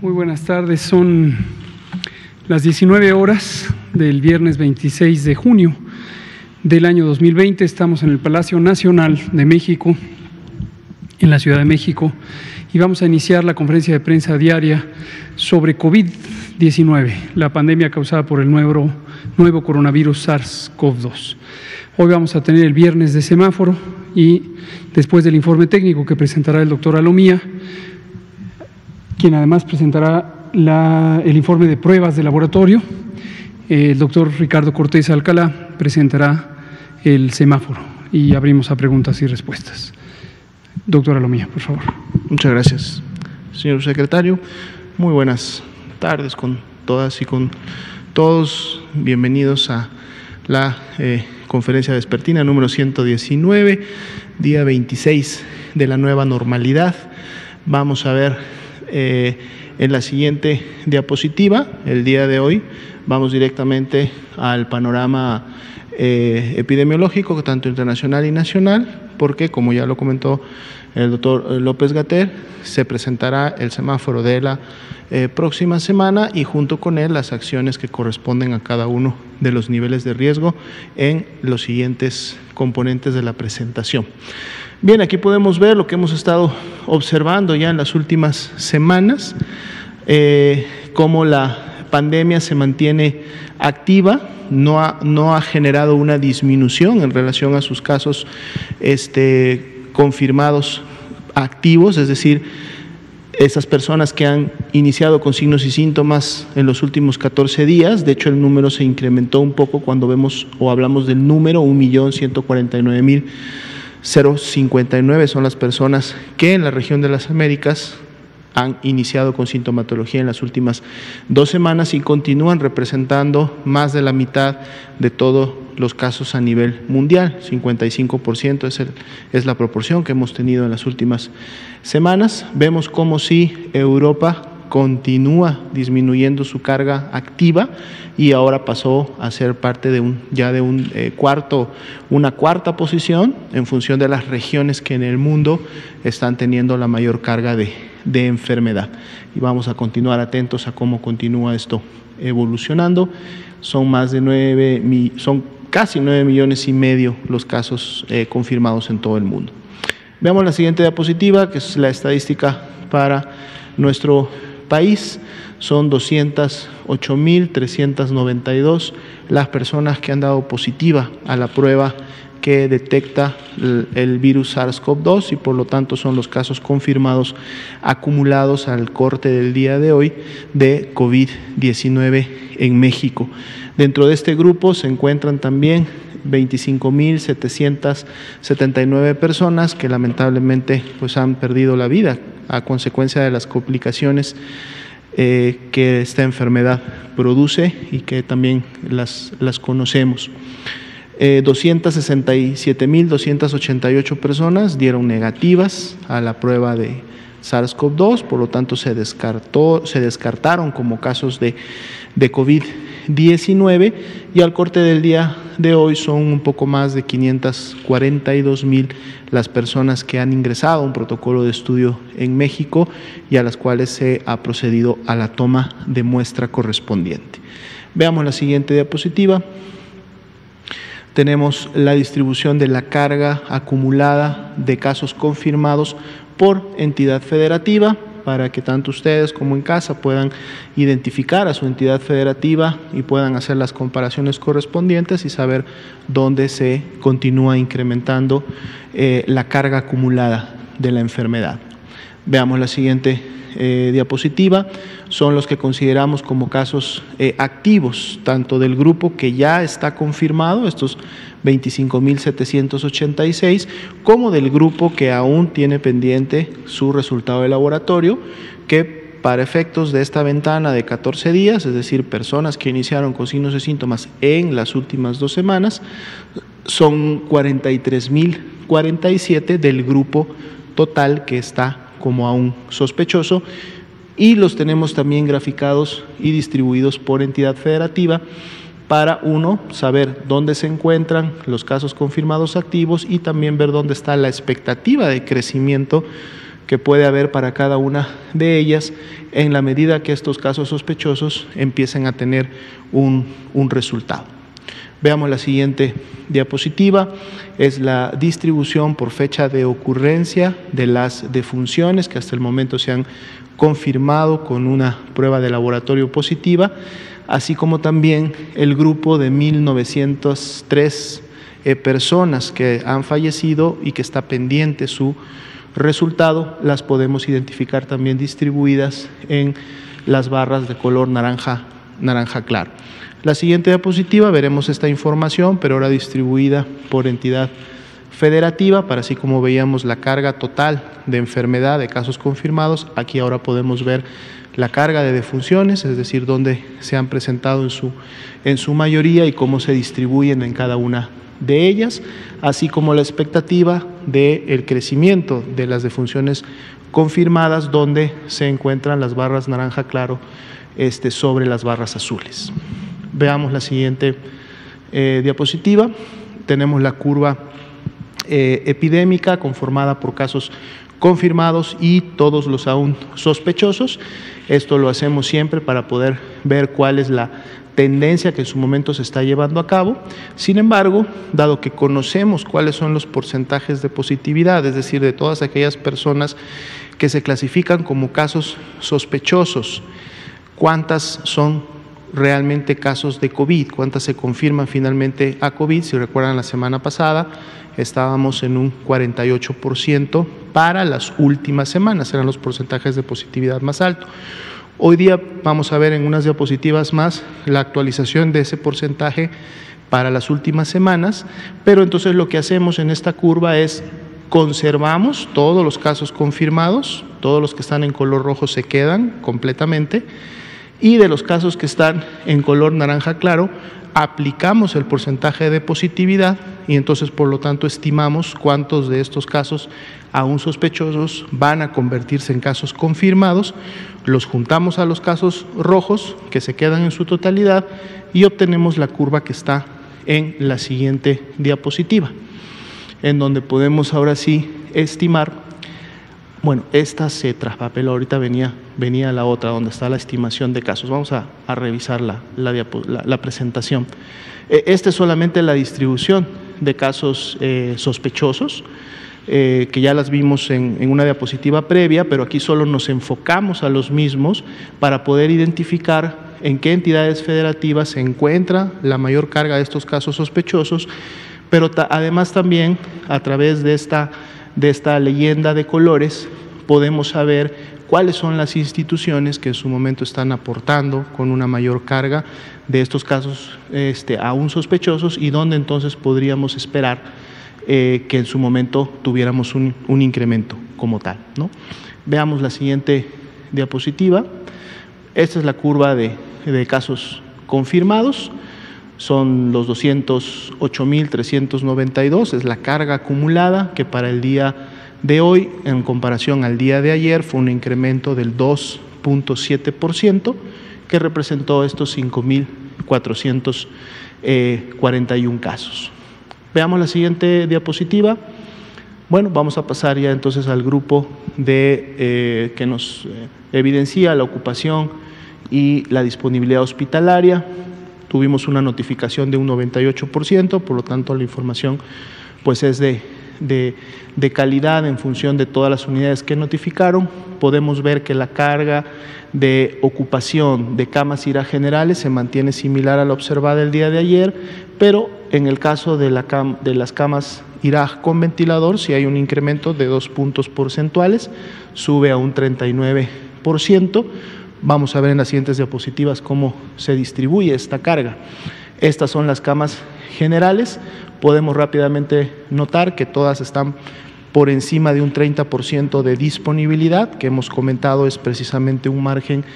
Muy buenas tardes, son las 19 horas del viernes 26 de junio del año 2020. Estamos en el Palacio Nacional de México, en la Ciudad de México, y vamos a iniciar la conferencia de prensa diaria sobre COVID-19, la pandemia causada por el nuevo coronavirus SARS-CoV-2. Hoy vamos a tener el viernes de semáforo y después del informe técnico que presentará el doctor Alomía, quien además presentará el informe de pruebas de laboratorio, el doctor Ricardo Cortés Alcalá presentará el semáforo y abrimos a preguntas y respuestas. Doctor Alomía, por favor. Muchas gracias, señor secretario. Muy buenas tardes con todas y con todos. Bienvenidos a la conferencia vespertina número 119, día 26 de la nueva normalidad. Vamos a ver en la siguiente diapositiva, el día de hoy, vamos directamente al panorama epidemiológico, tanto internacional y nacional, porque, como ya lo comentó el doctor López-Gatell, se presentará el semáforo de la próxima semana y junto con él las acciones que corresponden a cada uno de los niveles de riesgo en los siguientes componentes de la presentación. Bien, aquí podemos ver lo que hemos estado observando ya en las últimas semanas, cómo la pandemia se mantiene activa, no ha generado una disminución en relación a sus casos confirmados activos, es decir, esas personas que han iniciado con signos y síntomas en los últimos 14 días, de hecho el número se incrementó un poco cuando vemos o hablamos del número, 1.149.059 son las personas que en la región de las Américas han iniciado con sintomatología en las últimas 2 semanas y continúan representando más de la mitad de todos los casos a nivel mundial. 55% es la proporción que hemos tenido en las últimas semanas. Vemos como si Europa continúa disminuyendo su carga activa y ahora pasó a ser parte de una cuarta posición en función de las regiones que en el mundo están teniendo la mayor carga de enfermedad. Y vamos a continuar atentos a cómo continúa esto evolucionando. Son casi 9,5 millones los casos confirmados en todo el mundo. Veamos la siguiente diapositiva, que es la estadística para nuestro país. Son 208.392 las personas que han dado positiva a la prueba que detecta el virus SARS-CoV-2 y por lo tanto son los casos confirmados acumulados al corte del día de hoy de COVID-19 en México. Dentro de este grupo se encuentran también 25.779 personas que lamentablemente pues han perdido la vida a consecuencia de las complicaciones que esta enfermedad produce y que también las conocemos. 267.288 personas dieron negativas a la prueba de SARS-CoV-2, por lo tanto se descartaron como casos de COVID-19 y al corte del día de hoy son un poco más de 542,000 las personas que han ingresado a un protocolo de estudio en México y a las cuales se ha procedido a la toma de muestra correspondiente. Veamos la siguiente diapositiva. Tenemos la distribución de la carga acumulada de casos confirmados por entidad federativa, para que tanto ustedes como en casa puedan identificar a su entidad federativa y puedan hacer las comparaciones correspondientes y saber dónde se continúa incrementando la carga acumulada de la enfermedad. Veamos la siguiente diapositiva. Son los que consideramos como casos activos, tanto del grupo que ya está confirmado, estos 25.786, como del grupo que aún tiene pendiente su resultado de laboratorio, que para efectos de esta ventana de 14 días, es decir, personas que iniciaron con signos y síntomas en las últimas 2 semanas, son 43.047 del grupo total que está como aún sospechoso, y los tenemos también graficados y distribuidos por entidad federativa para, uno, saber dónde se encuentran los casos confirmados activos y también ver dónde está la expectativa de crecimiento que puede haber para cada una de ellas en la medida que estos casos sospechosos empiecen a tener un resultado. Veamos la siguiente diapositiva, es la distribución por fecha de ocurrencia de las defunciones que hasta el momento se han confirmado con una prueba de laboratorio positiva, así como también el grupo de 1.903 personas que han fallecido y que está pendiente su resultado. Las podemos identificar también distribuidas en las barras de color naranja claro. La siguiente diapositiva veremos esta información, pero ahora distribuida por entidad federativa, para así como veíamos la carga total de enfermedad de casos confirmados, aquí ahora podemos ver la carga de defunciones, es decir, dónde se han presentado en su mayoría y cómo se distribuyen en cada una de ellas, así como la expectativa del crecimiento de las defunciones confirmadas, donde se encuentran las barras naranja claro sobre las barras azules. Veamos la siguiente diapositiva. Tenemos la curva epidémica conformada por casos confirmados y todos los aún sospechosos. Esto lo hacemos siempre para poder ver cuál es la tendencia que en su momento se está llevando a cabo. Sin embargo, dado que conocemos cuáles son los porcentajes de positividad, es decir, de todas aquellas personas que se clasifican como casos sospechosos, cuántas son realmente casos de COVID, cuántas se confirman finalmente a COVID. Si recuerdan, la semana pasada estábamos en un 48% para las últimas semanas, eran los porcentajes de positividad más altos. Hoy día vamos a ver en unas diapositivas más la actualización de ese porcentaje para las últimas semanas, pero entonces lo que hacemos en esta curva es conservamos todos los casos confirmados, todos los que están en color rojo se quedan completamente, y de los casos que están en color naranja claro, aplicamos el porcentaje de positividad y entonces por lo tanto estimamos cuántos de estos casos aún sospechosos van a convertirse en casos confirmados, los juntamos a los casos rojos que se quedan en su totalidad y obtenemos la curva que está en la siguiente diapositiva, en donde podemos ahora sí estimar. Bueno, esta se traspapeló, ahorita venía la otra donde está la estimación de casos. Vamos a revisar la presentación. Esta es solamente la distribución de casos sospechosos, que ya las vimos en una diapositiva previa, pero aquí solo nos enfocamos a los mismos para poder identificar en qué entidades federativas se encuentra la mayor carga de estos casos sospechosos, pero además también a través de esta leyenda de colores podemos saber cuáles son las instituciones que en su momento están aportando con una mayor carga de estos casos aún sospechosos y dónde entonces podríamos esperar que en su momento tuviéramos un incremento como tal, ¿no? Veamos la siguiente diapositiva. Esta es la curva de casos confirmados. Son los 208.392, es la carga acumulada que para el día de hoy, en comparación al día de ayer, fue un incremento del 2.7%, que representó estos 5.441 casos. Veamos la siguiente diapositiva. Bueno, vamos a pasar ya entonces al grupo que nos evidencia la ocupación y la disponibilidad hospitalaria. Tuvimos una notificación de un 98%, por lo tanto la información pues es de calidad en función de todas las unidades que notificaron. Podemos ver que la carga de ocupación de camas IRA generales se mantiene similar a la observada el día de ayer, pero en el caso de las camas IRA con ventilador sí hay un incremento de 2 puntos porcentuales, sube a un 39%. Vamos a ver en las siguientes diapositivas cómo se distribuye esta carga. Estas son las camas generales. Podemos rápidamente notar que todas están por encima de un 30% de disponibilidad, que hemos comentado es precisamente un margen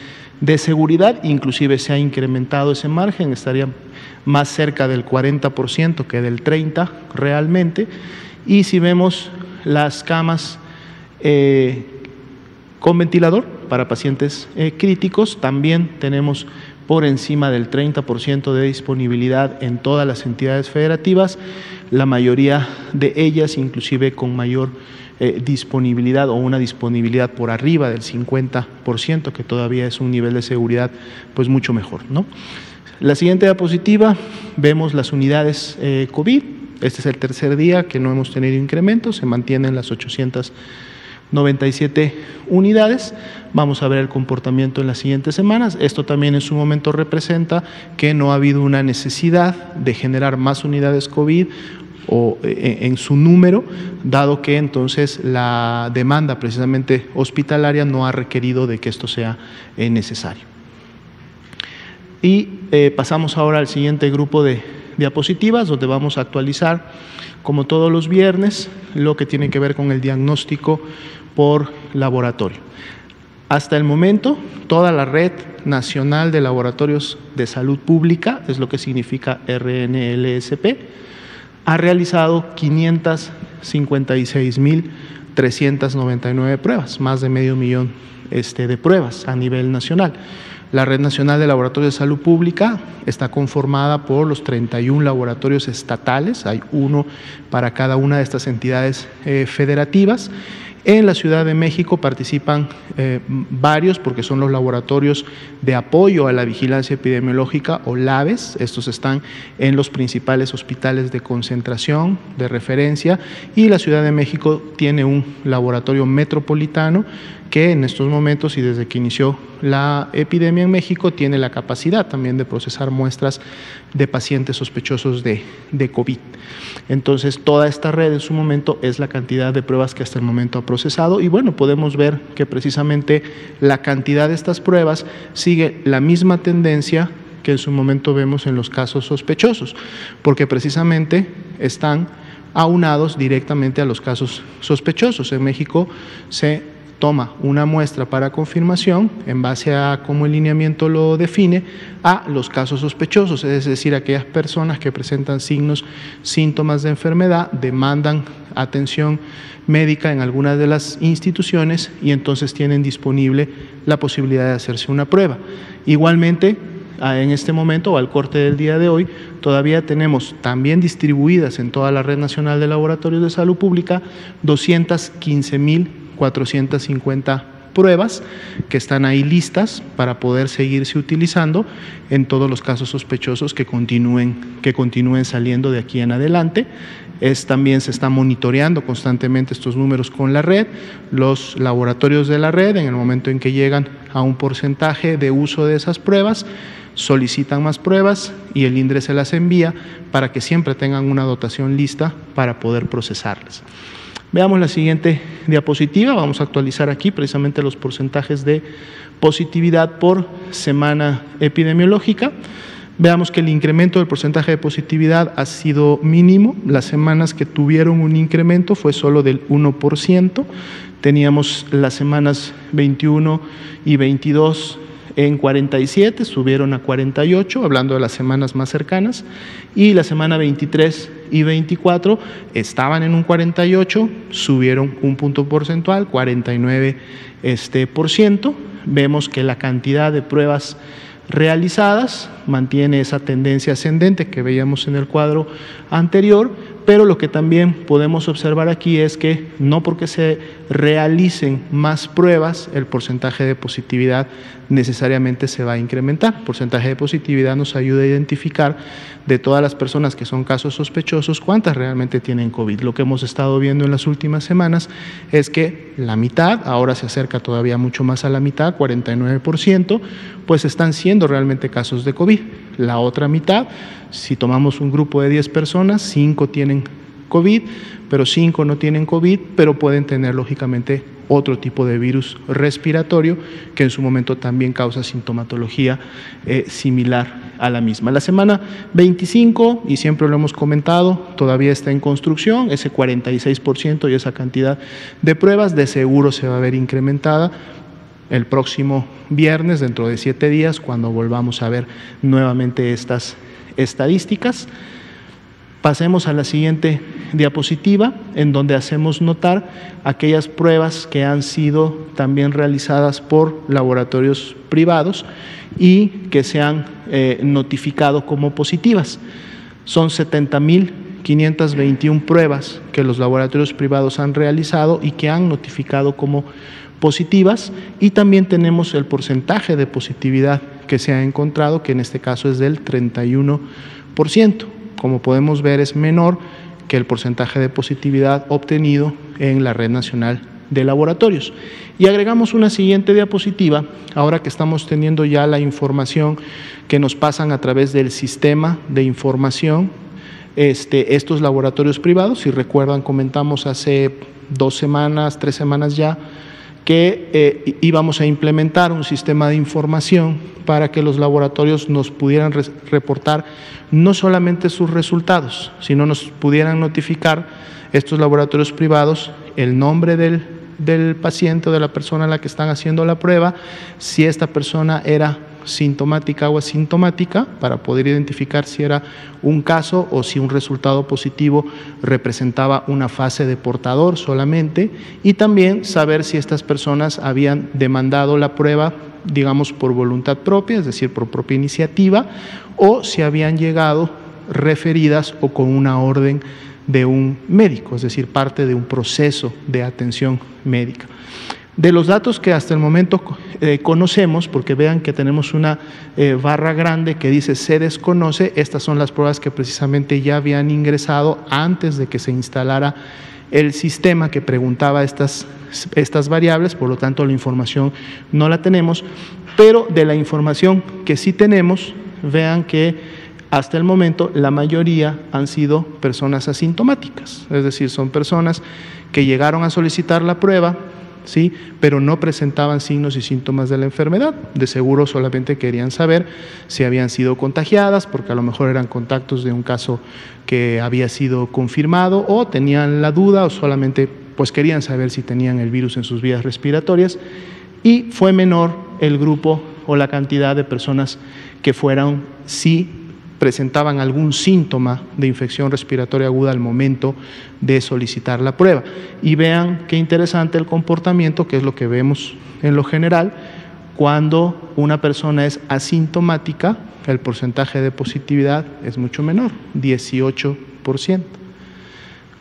de seguridad, inclusive se ha incrementado ese margen, estaría más cerca del 40% que del 30% realmente. Y si vemos las camas con ventilador para pacientes críticos, también tenemos por encima del 30% de disponibilidad en todas las entidades federativas, la mayoría de ellas inclusive con mayor disponibilidad o una disponibilidad por arriba del 50%, que todavía es un nivel de seguridad pues mucho mejor, ¿no? La siguiente diapositiva, vemos las unidades COVID. Este es el tercer día que no hemos tenido incrementos, se mantienen las 897 unidades. Vamos a ver el comportamiento en las siguientes semanas. Esto también en su momento representa que no ha habido una necesidad de generar más unidades COVID o en su número, dado que entonces la demanda precisamente hospitalaria no ha requerido de que esto sea necesario. Y pasamos ahora al siguiente grupo de diapositivas, donde vamos a actualizar, como todos los viernes, lo que tiene que ver con el diagnóstico por laboratorio. Hasta el momento, toda la red nacional de laboratorios de salud pública, es lo que significa RNLSP, ha realizado 556.399 pruebas, más de 500.000 de pruebas a nivel nacional. La Red Nacional de Laboratorios de Salud Pública está conformada por los 31 laboratorios estatales, hay uno para cada una de estas entidades federativas. En la Ciudad de México participan varios, porque son los laboratorios de apoyo a la vigilancia epidemiológica o LAVES. Estos están en los principales hospitales de concentración, de referencia, y la Ciudad de México tiene un laboratorio metropolitano que en estos momentos y desde que inició la epidemia en México tiene la capacidad también de procesar muestras de pacientes sospechosos de COVID. Entonces, toda esta red en su momento es la cantidad de pruebas que hasta el momento ha procesado y bueno, podemos ver que precisamente la cantidad de estas pruebas sigue la misma tendencia que en su momento vemos en los casos sospechosos, porque precisamente están aunados directamente a los casos sospechosos. En México se toma una muestra para confirmación en base a cómo el lineamiento lo define a los casos sospechosos, es decir, aquellas personas que presentan signos, síntomas de enfermedad, demandan atención médica en algunas de las instituciones y entonces tienen disponible la posibilidad de hacerse una prueba. Igualmente, en este momento o al corte del día de hoy, todavía tenemos también distribuidas en toda la Red Nacional de Laboratorios de Salud Pública 215.450 pruebas que están ahí listas para poder seguirse utilizando en todos los casos sospechosos que continúen saliendo de aquí en adelante. También se está monitoreando constantemente estos números con la red. Los laboratorios de la red, en el momento en que llegan a un porcentaje de uso de esas pruebas, solicitan más pruebas y el INDRE se las envía para que siempre tengan una dotación lista para poder procesarlas. Veamos la siguiente diapositiva. Vamos a actualizar aquí precisamente los porcentajes de positividad por semana epidemiológica. Veamos que el incremento del porcentaje de positividad ha sido mínimo. Las semanas que tuvieron un incremento fue solo del 1%. Teníamos las semanas 21 y 22 en 47, subieron a 48, hablando de las semanas más cercanas, y la semana 23 y 24 estaban en un 48, subieron un punto porcentual, 49%. Vemos que la cantidad de pruebas realizadas mantiene esa tendencia ascendente que veíamos en el cuadro anterior, pero lo que también podemos observar aquí es que no porque se realicen más pruebas, el porcentaje de positividad necesariamente se va a incrementar. El porcentaje de positividad nos ayuda a identificar de todas las personas que son casos sospechosos, cuántas realmente tienen COVID. Lo que hemos estado viendo en las últimas semanas es que la mitad, ahora se acerca todavía mucho más a la mitad, 49%, pues están siendo realmente casos de COVID. La otra mitad, si tomamos un grupo de 10 personas, 5 tienen COVID, pero 5 no tienen COVID, pero pueden tener lógicamente otro tipo de virus respiratorio que en su momento también causa sintomatología similar a la misma. La semana 25, y siempre lo hemos comentado, todavía está en construcción, ese 46% y esa cantidad de pruebas de seguro se va a ver incrementada el próximo viernes, dentro de 7 días, cuando volvamos a ver nuevamente estas estadísticas. Pasemos a la siguiente diapositiva, en donde hacemos notar aquellas pruebas que han sido también realizadas por laboratorios privados y que se han notificado como positivas. Son 70.521 pruebas que los laboratorios privados han realizado y que han notificado como positivas, y también tenemos el porcentaje de positividad que se ha encontrado, que en este caso es del 31%. Como podemos ver, es menor que el porcentaje de positividad obtenido en la Red Nacional de Laboratorios. Y agregamos una siguiente diapositiva, ahora que estamos teniendo ya la información que nos pasan a través del sistema de información, estos laboratorios privados. Si recuerdan, comentamos hace 2 semanas, 3 semanas ya, que íbamos a implementar un sistema de información para que los laboratorios nos pudieran reportar no solamente sus resultados, sino nos pudieran notificar estos laboratorios privados el nombre del paciente o de la persona a la que están haciendo la prueba, si esta persona era sintomática o asintomática, para poder identificar si era un caso o si un resultado positivo representaba una fase de portador solamente, y también saber si estas personas habían demandado la prueba, digamos, por voluntad propia, es decir, por propia iniciativa, o si habían llegado referidas o con una orden de un médico, es decir, parte de un proceso de atención médica. De los datos que hasta el momento conocemos, porque vean que tenemos una barra grande que dice se desconoce, estas son las pruebas que precisamente ya habían ingresado antes de que se instalara el sistema que preguntaba estas variables, por lo tanto la información no la tenemos, pero de la información que sí tenemos, vean que hasta el momento la mayoría han sido personas asintomáticas, es decir, son personas que llegaron a solicitar la prueba, ¿sí?, pero no presentaban signos y síntomas de la enfermedad. De seguro solamente querían saber si habían sido contagiadas, porque a lo mejor eran contactos de un caso que había sido confirmado, o tenían la duda, o solamente pues querían saber si tenían el virus en sus vías respiratorias, y fue menor el grupo o la cantidad de personas que fueron sí presentaban algún síntoma de infección respiratoria aguda al momento de solicitar la prueba. Y vean qué interesante el comportamiento, que es lo que vemos en lo general. Cuando una persona es asintomática, el porcentaje de positividad es mucho menor, 18%.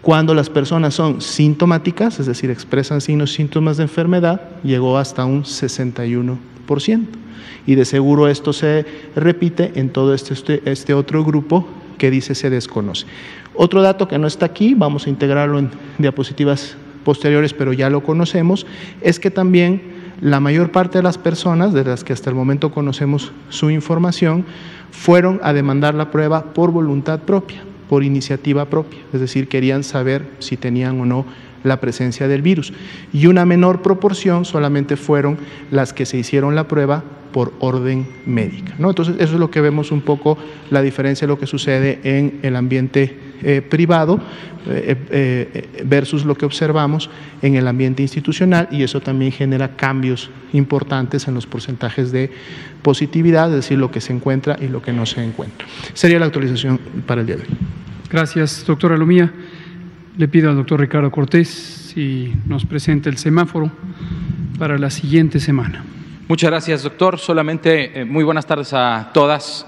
Cuando las personas son sintomáticas, es decir, expresan signos y síntomas de enfermedad, llegó hasta un 61%. Y de seguro esto se repite en todo este otro grupo que dice se desconoce. Otro dato que no está aquí, vamos a integrarlo en diapositivas posteriores, pero ya lo conocemos, es que también la mayor parte de las personas, de las que hasta el momento conocemos su información, fueron a demandar la prueba por voluntad propia, por iniciativa propia, es decir, querían saber si tenían o no la presencia del virus, y una menor proporción solamente fueron las que se hicieron la prueba por orden médica, ¿no? Entonces, eso es lo que vemos un poco la diferencia de lo que sucede en el ambiente privado versus lo que observamos en el ambiente institucional, y eso también genera cambios importantes en los porcentajes de positividad, es decir, lo que se encuentra y lo que no se encuentra. Sería la actualización para el día de hoy. Gracias, doctora Lumía. Le pido al doctor Ricardo Cortés si nos presenta el semáforo para la siguiente semana. Muchas gracias, doctor. Solamente muy buenas tardes a todas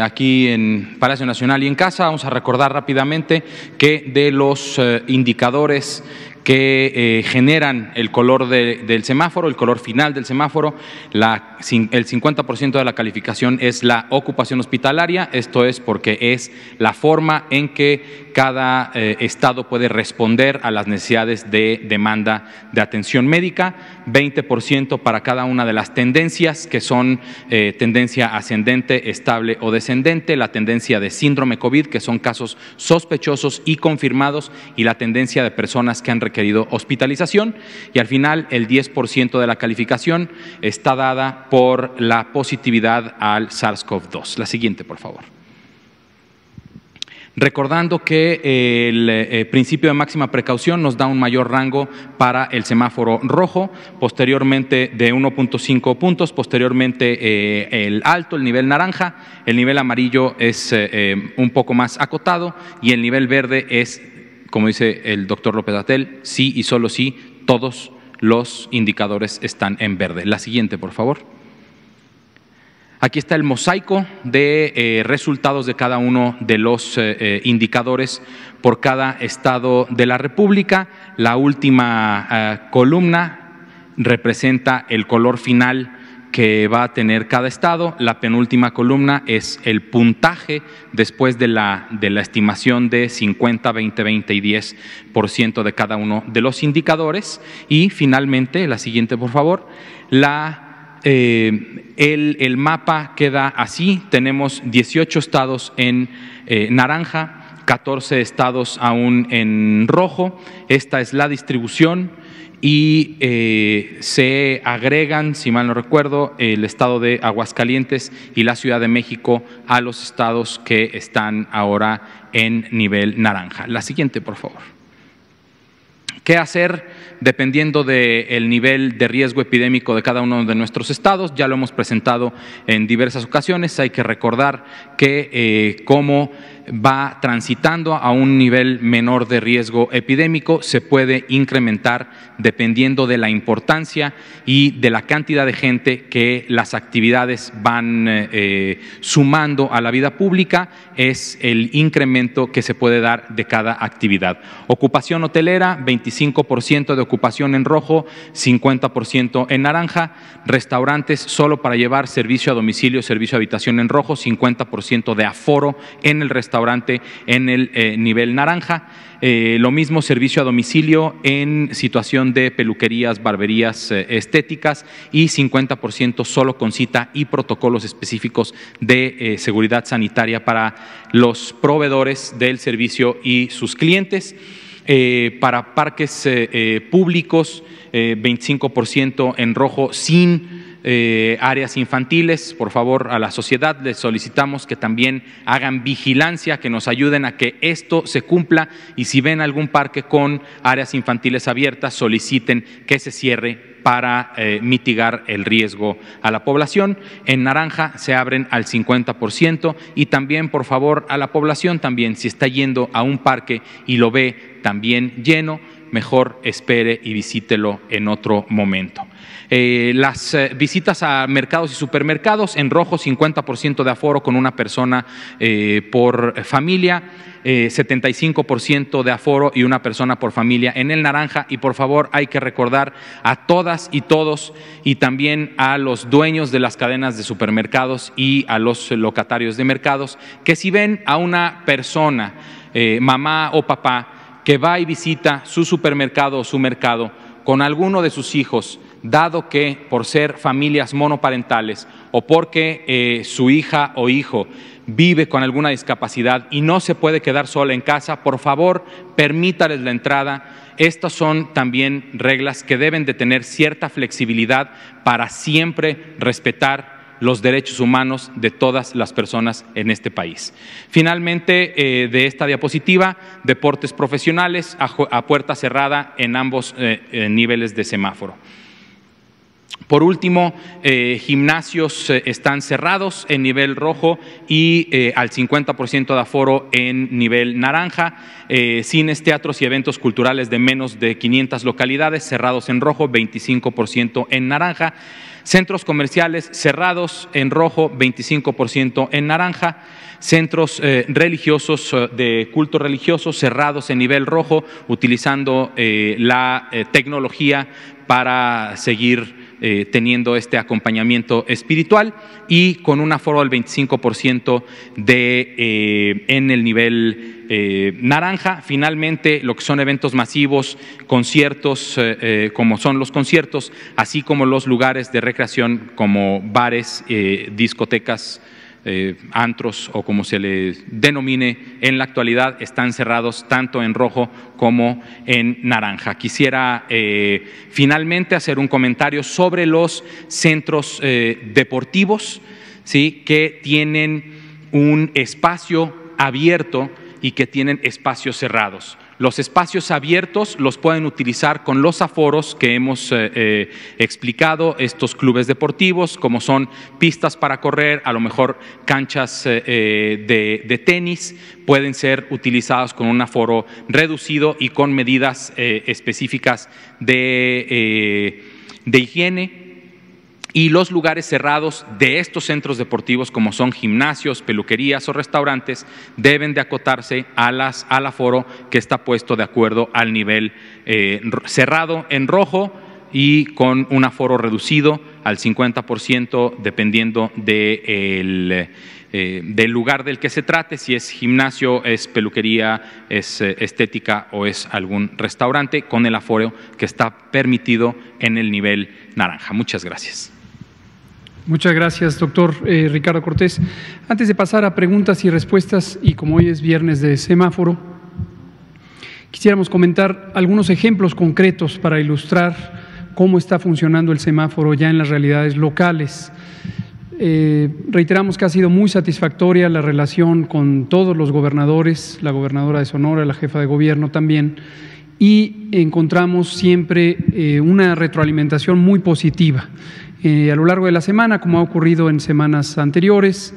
aquí en Palacio Nacional y en casa. Vamos a recordar rápidamente que de los indicadores que generan el color del semáforo, el color final del semáforo, el 50% de la calificación es la ocupación hospitalaria. Esto es porque es la forma en que cada estado puede responder a las necesidades de demanda de atención médica, 20% para cada una de las tendencias, que son tendencia ascendente, estable o descendente, la tendencia de síndrome COVID, que son casos sospechosos y confirmados, y la tendencia de personas que han requerido requerido hospitalización, y al final el 10% de la calificación está dada por la positividad al SARS-CoV-2. La siguiente, por favor. Recordando que el principio de máxima precaución nos da un mayor rango para el semáforo rojo, posteriormente de 1.5 puntos, posteriormente el alto, el nivel naranja, el nivel amarillo es un poco más acotado y el nivel verde es, como dice el doctor López-Gatell, sí y solo sí, todos los indicadores están en verde. La siguiente, por favor. Aquí está el mosaico de resultados de cada uno de los indicadores por cada estado de la República. La última columna representa el color final que va a tener cada estado. La penúltima columna es el puntaje después de la estimación de 50, 20, 20 y 10% de cada uno de los indicadores. Y finalmente, la siguiente, por favor, el mapa queda así. Tenemos 18 estados en naranja, 14 estados aún en rojo. Esta es la distribución y se agregan, si mal no recuerdo, el estado de Aguascalientes y la Ciudad de México a los estados que están ahora en nivel naranja. La siguiente, por favor. ¿Qué hacer dependiendo del nivel de riesgo epidémico de cada uno de nuestros estados? Ya lo hemos presentado en diversas ocasiones. Hay que recordar que cómo va transitando a un nivel menor de riesgo epidémico se puede incrementar dependiendo de la importancia y de la cantidad de gente que las actividades van sumando a la vida pública. Es el incremento que se puede dar de cada actividad. Ocupación hotelera, 25% de ocupación en rojo, 50% en naranja. Restaurantes solo para llevar servicio a domicilio, servicio a habitación en rojo, 50% de aforo en el restaurante en el nivel naranja. Lo mismo servicio a domicilio en situación de peluquerías, barberías estéticas y 50% solo con cita y protocolos específicos de seguridad sanitaria para los proveedores del servicio y sus clientes. Para parques públicos, 25% en rojo sin áreas infantiles. Por favor, a la sociedad les solicitamos que también hagan vigilancia, que nos ayuden a que esto se cumpla, y si ven algún parque con áreas infantiles abiertas, soliciten que se cierre para mitigar el riesgo a la población. En naranja se abren al 50% y también, por favor, a la población también, si está yendo a un parque y lo ve también lleno, mejor espere y visítelo en otro momento. Las visitas a mercados y supermercados, en rojo 50% de aforo con una persona por familia, 75% de aforo y una persona por familia en el naranja. Y por favor, hay que recordar a todas y todos, y también a los dueños de las cadenas de supermercados y a los locatarios de mercados, que si ven a una persona, mamá o papá, que va y visita su supermercado o su mercado con alguno de sus hijos, dado que por ser familias monoparentales o porque su hija o hijo vive con alguna discapacidad y no se puede quedar sola en casa, por favor, permítales la entrada. Estas son también reglas que deben de tener cierta flexibilidad para siempre respetar los derechos humanos de todas las personas en este país. Finalmente, de esta diapositiva, deportes profesionales a puerta cerrada en ambos niveles de semáforo. Por último, gimnasios están cerrados en nivel rojo y al 50% de aforo en nivel naranja. Cines, teatros y eventos culturales de menos de 500 localidades cerrados en rojo, 25% en naranja. Centros comerciales cerrados en rojo, 25% en naranja. Centros religiosos de culto religioso cerrados en nivel rojo, utilizando la tecnología para seguir teniendo este acompañamiento espiritual, y con un aforo del 25% en el nivel naranja. Finalmente, lo que son eventos masivos, conciertos, como son los conciertos, así como los lugares de recreación como bares, discotecas, antros o como se les denomine en la actualidad están cerrados tanto en rojo como en naranja. Quisiera finalmente hacer un comentario sobre los centros deportivos, ¿sí?, que tienen un espacio abierto y que tienen espacios cerrados. Los espacios abiertos los pueden utilizar con los aforos que hemos explicado, estos clubes deportivos, como son pistas para correr, a lo mejor canchas de tenis, pueden ser utilizados con un aforo reducido y con medidas específicas de higiene. Y los lugares cerrados de estos centros deportivos, como son gimnasios, peluquerías o restaurantes, deben de acotarse al aforo que está puesto de acuerdo al nivel cerrado en rojo y con un aforo reducido al 50% dependiendo del lugar del que se trate, si es gimnasio, es peluquería, es estética o es algún restaurante, con el aforo que está permitido en el nivel naranja. Muchas gracias. Muchas gracias, doctor Ricardo Cortés. Antes de pasar a preguntas y respuestas, y como hoy es viernes de semáforo, quisiéramos comentar algunos ejemplos concretos para ilustrar cómo está funcionando el semáforo ya en las realidades locales. Reiteramos que ha sido muy satisfactoria la relación con todos los gobernadores, la gobernadora de Sonora, la jefa de gobierno también, y encontramos siempre una retroalimentación muy positiva. A lo largo de la semana, como ha ocurrido en semanas anteriores,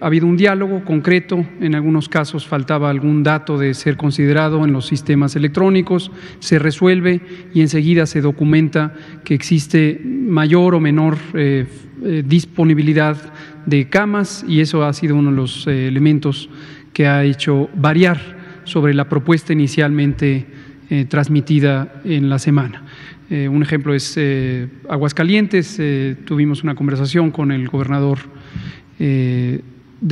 ha habido un diálogo concreto, en algunos casos faltaba algún dato de ser considerado en los sistemas electrónicos, se resuelve y enseguida se documenta que existe mayor o menor disponibilidad de camas, y eso ha sido uno de los elementos que ha hecho variar sobre la propuesta inicialmente transmitida en la semana. Un ejemplo es Aguascalientes. Tuvimos una conversación con el gobernador de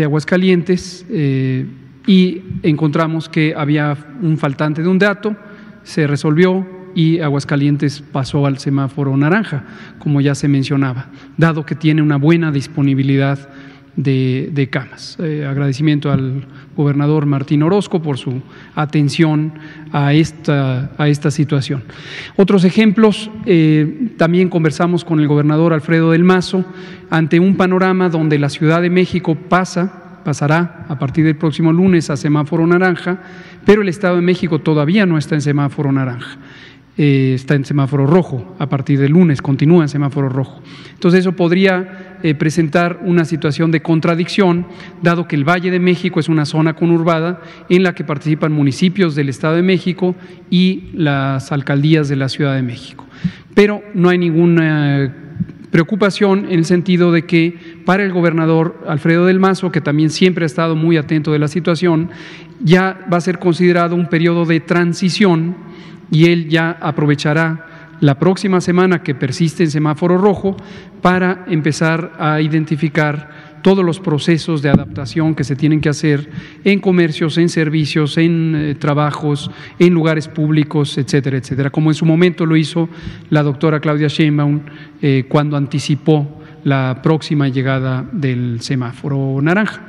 Aguascalientes y encontramos que había un faltante de un dato, se resolvió y Aguascalientes pasó al semáforo naranja, como ya se mencionaba, dado que tiene una buena disponibilidad de camas. Agradecimiento al gobernador Martín Orozco por su atención a esta situación. Otros ejemplos, también conversamos con el gobernador Alfredo del Mazo ante un panorama donde la Ciudad de México pasará a partir del próximo lunes a semáforo naranja, pero el Estado de México todavía no está en semáforo naranja. Está en semáforo rojo, a partir del lunes continúa en semáforo rojo. Entonces eso podría presentar una situación de contradicción, dado que el Valle de México es una zona conurbada en la que participan municipios del Estado de México y las alcaldías de la Ciudad de México. Pero no hay ninguna preocupación en el sentido de que para el gobernador Alfredo del Mazo, que también siempre ha estado muy atento de la situación, ya va a ser considerado un periodo de transición y él ya aprovechará la próxima semana que persiste en semáforo rojo para empezar a identificar todos los procesos de adaptación que se tienen que hacer en comercios, en servicios, en trabajos, en lugares públicos, etcétera, etcétera, como en su momento lo hizo la doctora Claudia Sheinbaum cuando anticipó la próxima llegada del semáforo naranja.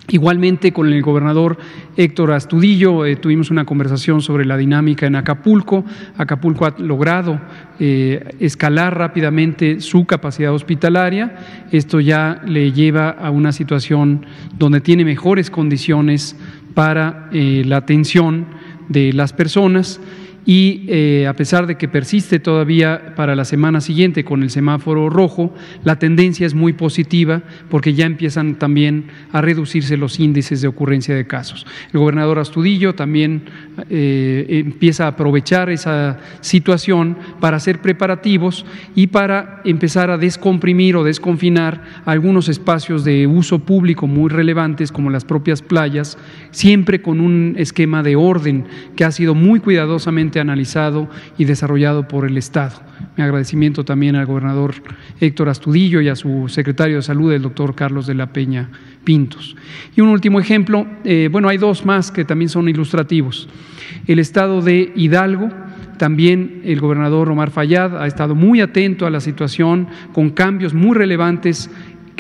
Igualmente con el gobernador Héctor Astudillo tuvimos una conversación sobre la dinámica en Acapulco. Acapulco ha logrado escalar rápidamente su capacidad hospitalaria. Esto ya le lleva a una situación donde tiene mejores condiciones para la atención de las personas. Y a pesar de que persiste todavía para la semana siguiente con el semáforo rojo, la tendencia es muy positiva porque ya empiezan también a reducirse los índices de ocurrencia de casos. El gobernador Astudillo también empieza a aprovechar esa situación para hacer preparativos y para empezar a descomprimir o desconfinar algunos espacios de uso público muy relevantes como las propias playas, siempre con un esquema de orden que ha sido muy cuidadosamente analizado y desarrollado por el Estado. Mi agradecimiento también al gobernador Héctor Astudillo y a su secretario de Salud, el doctor Carlos de la Peña Pintos. Y un último ejemplo, bueno, hay dos más que también son ilustrativos. El estado de Hidalgo, también el gobernador Omar Fayad ha estado muy atento a la situación con cambios muy relevantes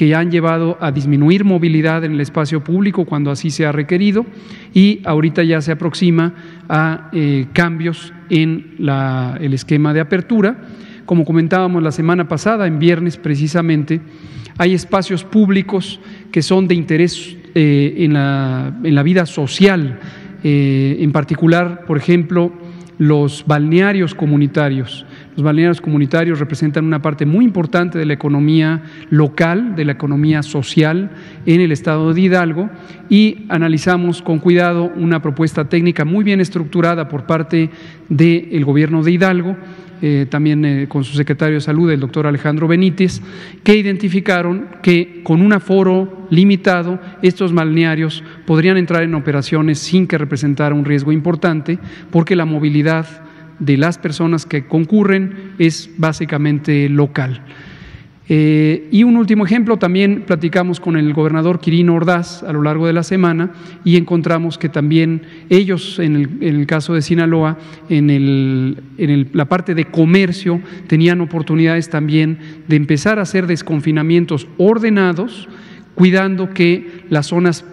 que han llevado a disminuir movilidad en el espacio público cuando así se ha requerido, y ahorita ya se aproxima a cambios en el esquema de apertura. Como comentábamos la semana pasada, en viernes precisamente, hay espacios públicos que son de interés en la vida social, en particular, por ejemplo, los balnearios comunitarios. Los balnearios comunitarios representan una parte muy importante de la economía local, de la economía social en el estado de Hidalgo, y analizamos con cuidado una propuesta técnica muy bien estructurada por parte del gobierno de Hidalgo, también con su secretario de Salud, el doctor Alejandro Benítez, que identificaron que con un aforo limitado estos balnearios podrían entrar en operaciones sin que representara un riesgo importante, porque la movilidad de las personas que concurren es básicamente local. Y un último ejemplo, también platicamos con el gobernador Quirino Ordaz a lo largo de la semana y encontramos que también ellos, en el caso de Sinaloa, la parte de comercio, tenían oportunidades también de empezar a hacer desconfinamientos ordenados, cuidando que las zonas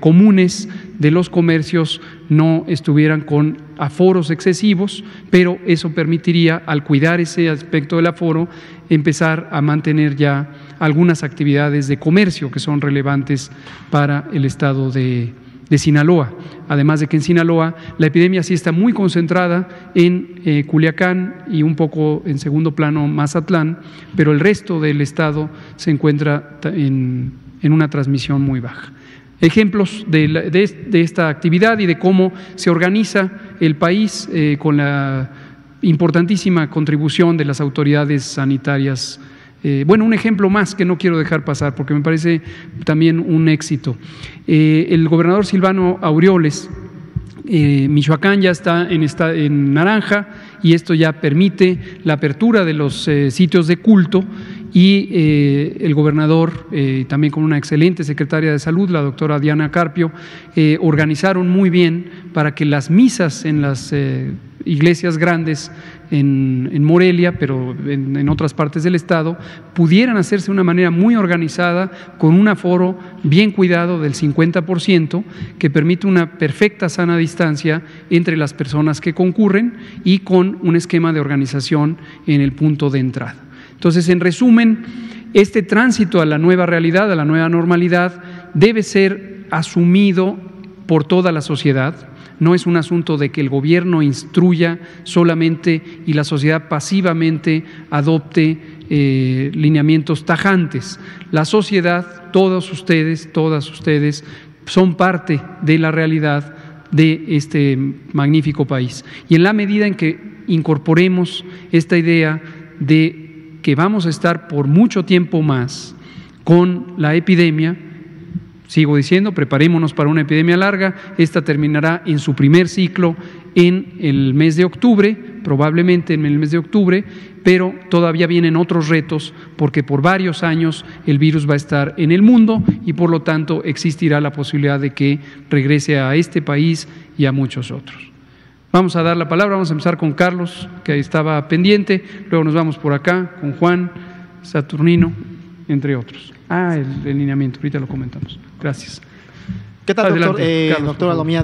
comunes de los comercios no estuvieran con aforos excesivos, pero eso permitiría, al cuidar ese aspecto del aforo, empezar a mantener ya algunas actividades de comercio que son relevantes para el estado de Sinaloa. Además de que en Sinaloa la epidemia sí está muy concentrada en Culiacán y un poco en segundo plano Mazatlán, pero el resto del estado se encuentra en una transmisión muy baja. Ejemplos de esta actividad y de cómo se organiza el país con la importantísima contribución de las autoridades sanitarias. Bueno, un ejemplo más que no quiero dejar pasar porque me parece también un éxito. El gobernador Silvano Aureoles, Michoacán ya está en naranja, y esto ya permite la apertura de los sitios de culto, y el gobernador, también con una excelente secretaria de Salud, la doctora Diana Carpio, organizaron muy bien para que las misas en las iglesias grandes en Morelia, pero en otras partes del estado, pudieran hacerse de una manera muy organizada, con un aforo bien cuidado del 50%, que permite una perfecta sana distancia entre las personas que concurren y con un esquema de organización en el punto de entrada. Entonces, en resumen, este tránsito a la nueva realidad, a la nueva normalidad, debe ser asumido por toda la sociedad. No es un asunto de que el gobierno instruya solamente y la sociedad pasivamente adopte lineamientos tajantes. La sociedad, todos ustedes, todas ustedes, son parte de la realidad de este magnífico país. Y en la medida en que incorporemos esta idea de que vamos a estar por mucho tiempo más con la epidemia, sigo diciendo, preparémonos para una epidemia larga. Esta terminará en su primer ciclo en el mes de octubre, probablemente en el mes de octubre, pero todavía vienen otros retos porque por varios años el virus va a estar en el mundo y por lo tanto existirá la posibilidad de que regrese a este país y a muchos otros. Vamos a dar la palabra, vamos a empezar con Carlos, que estaba pendiente, luego nos vamos por acá con Juan, Saturnino, entre otros. El lineamiento, ahorita lo comentamos. Gracias. ¿Qué tal, Adelante, doctor? Carlos, Doctor Alomía,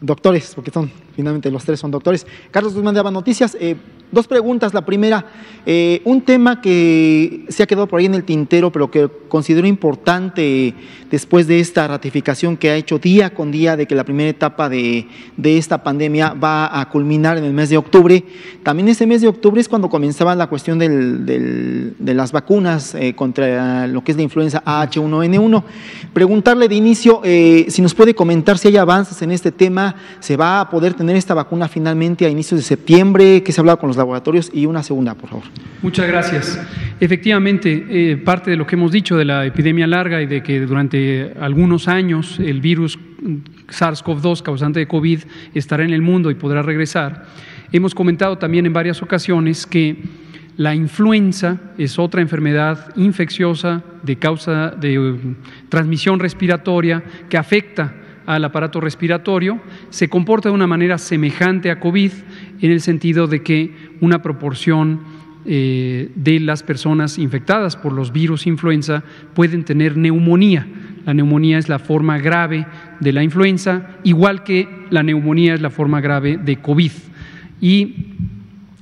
doctores, porque finalmente los tres son doctores. Carlos Guzmán de Aba Noticias. Dos preguntas. La primera, un tema que se ha quedado por ahí en el tintero, pero que considero importante después de esta ratificación que ha hecho día con día de que la primera etapa de esta pandemia va a culminar en el mes de octubre. También ese mes de octubre es cuando comenzaba la cuestión de las vacunas contra lo que es la influenza H1N1. Preguntarle de inicio si nos puede comentar si hay avances en este tema, se va a poder tener esta vacuna finalmente a inicios de septiembre, que se ha hablado con los laboratorios, y una segunda, por favor. Muchas gracias. Efectivamente, parte de lo que hemos dicho de la epidemia larga y de que durante algunos años el virus SARS-CoV-2 causante de COVID estará en el mundo y podrá regresar, hemos comentado también en varias ocasiones que la influenza es otra enfermedad infecciosa de transmisión respiratoria que afecta al aparato respiratorio, se comporta de una manera semejante a COVID en el sentido de que una proporción de las personas infectadas por los virus influenza pueden tener neumonía. La neumonía es la forma grave de la influenza, igual que la neumonía es la forma grave de COVID. Y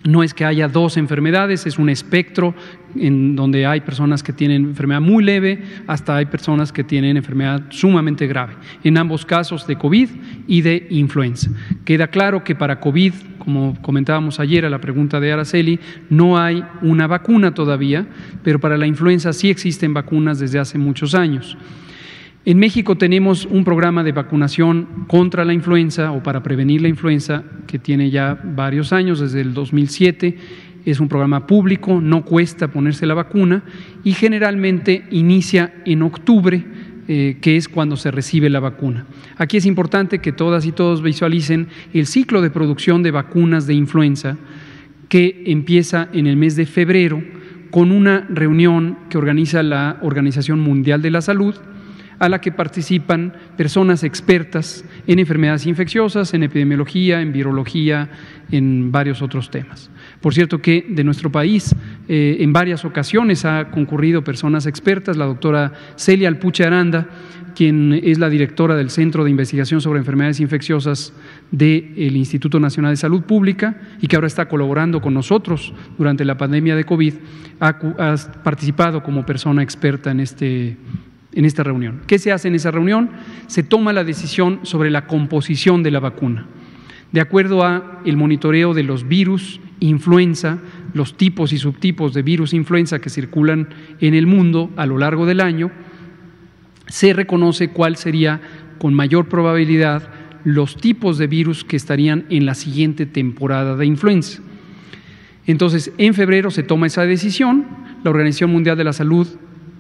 no es que haya dos enfermedades, es un espectro en donde hay personas que tienen enfermedad muy leve hasta hay personas que tienen enfermedad sumamente grave, en ambos casos de COVID y de influenza. Queda claro que para COVID, como comentábamos ayer a la pregunta de Araceli, no hay una vacuna todavía, pero para la influenza sí existen vacunas desde hace muchos años. En México tenemos un programa de vacunación contra la influenza o para prevenir la influenza que tiene ya varios años, desde el 2007. Es un programa público, no cuesta ponerse la vacuna y generalmente inicia en octubre, que es cuando se recibe la vacuna. Aquí es importante que todas y todos visualicen el ciclo de producción de vacunas de influenza que empieza en el mes de febrero con una reunión que organiza la Organización Mundial de la Salud, a la que participan personas expertas en enfermedades infecciosas, en epidemiología, en virología, en varios otros temas. Por cierto que de nuestro país en varias ocasiones ha concurrido personas expertas, la doctora Celia Alpuche Aranda, quien es la directora del Centro de Investigación sobre Enfermedades Infecciosas del Instituto Nacional de Salud Pública y que ahora está colaborando con nosotros durante la pandemia de COVID, ha participado como persona experta en esta reunión. ¿Qué se hace en esa reunión? Se toma la decisión sobre la composición de la vacuna. De acuerdo a el monitoreo de los virus influenza, los tipos y subtipos de virus influenza que circulan en el mundo a lo largo del año, se reconoce cuál sería con mayor probabilidad los tipos de virus que estarían en la siguiente temporada de influenza. Entonces, en febrero se toma esa decisión, la Organización Mundial de la Salud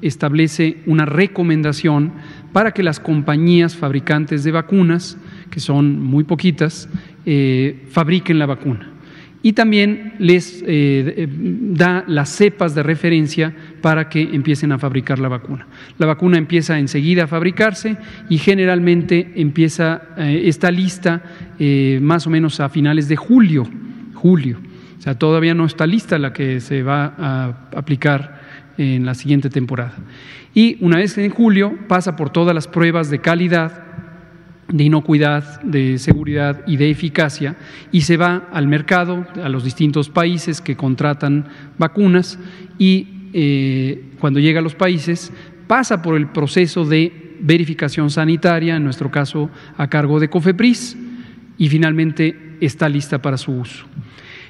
establece una recomendación para que las compañías fabricantes de vacunas, que son muy poquitas, fabriquen la vacuna. Y también les da las cepas de referencia para que empiecen a fabricar la vacuna. La vacuna empieza enseguida a fabricarse y generalmente está lista más o menos a finales de julio. O sea, todavía no está lista la que se va a aplicar en la siguiente temporada. Y una vez en julio pasa por todas las pruebas de calidad, de inocuidad, de seguridad y de eficacia y se va al mercado, a los distintos países que contratan vacunas y cuando llega a los países pasa por el proceso de verificación sanitaria, en nuestro caso a cargo de COFEPRIS, y finalmente está lista para su uso.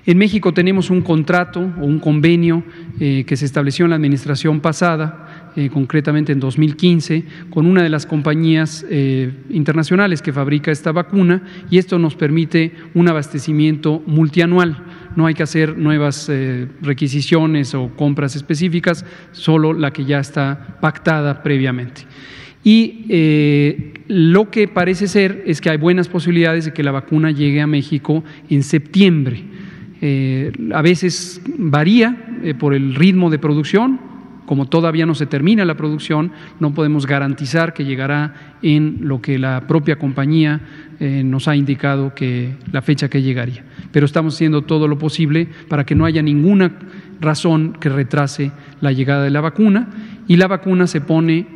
En México tenemos un contrato o un convenio que se estableció en la administración pasada, concretamente en 2015, con una de las compañías internacionales que fabrica esta vacuna y esto nos permite un abastecimiento multianual. No hay que hacer nuevas requisiciones o compras específicas, solo la que ya está pactada previamente. Y lo que parece ser es que hay buenas posibilidades de que la vacuna llegue a México en septiembre. A veces varía por el ritmo de producción, como todavía no se termina la producción, no podemos garantizar que llegará en lo que la propia compañía nos ha indicado que la fecha que llegaría. Pero estamos haciendo todo lo posible para que no haya ninguna razón que retrase la llegada de la vacuna y la vacuna se pone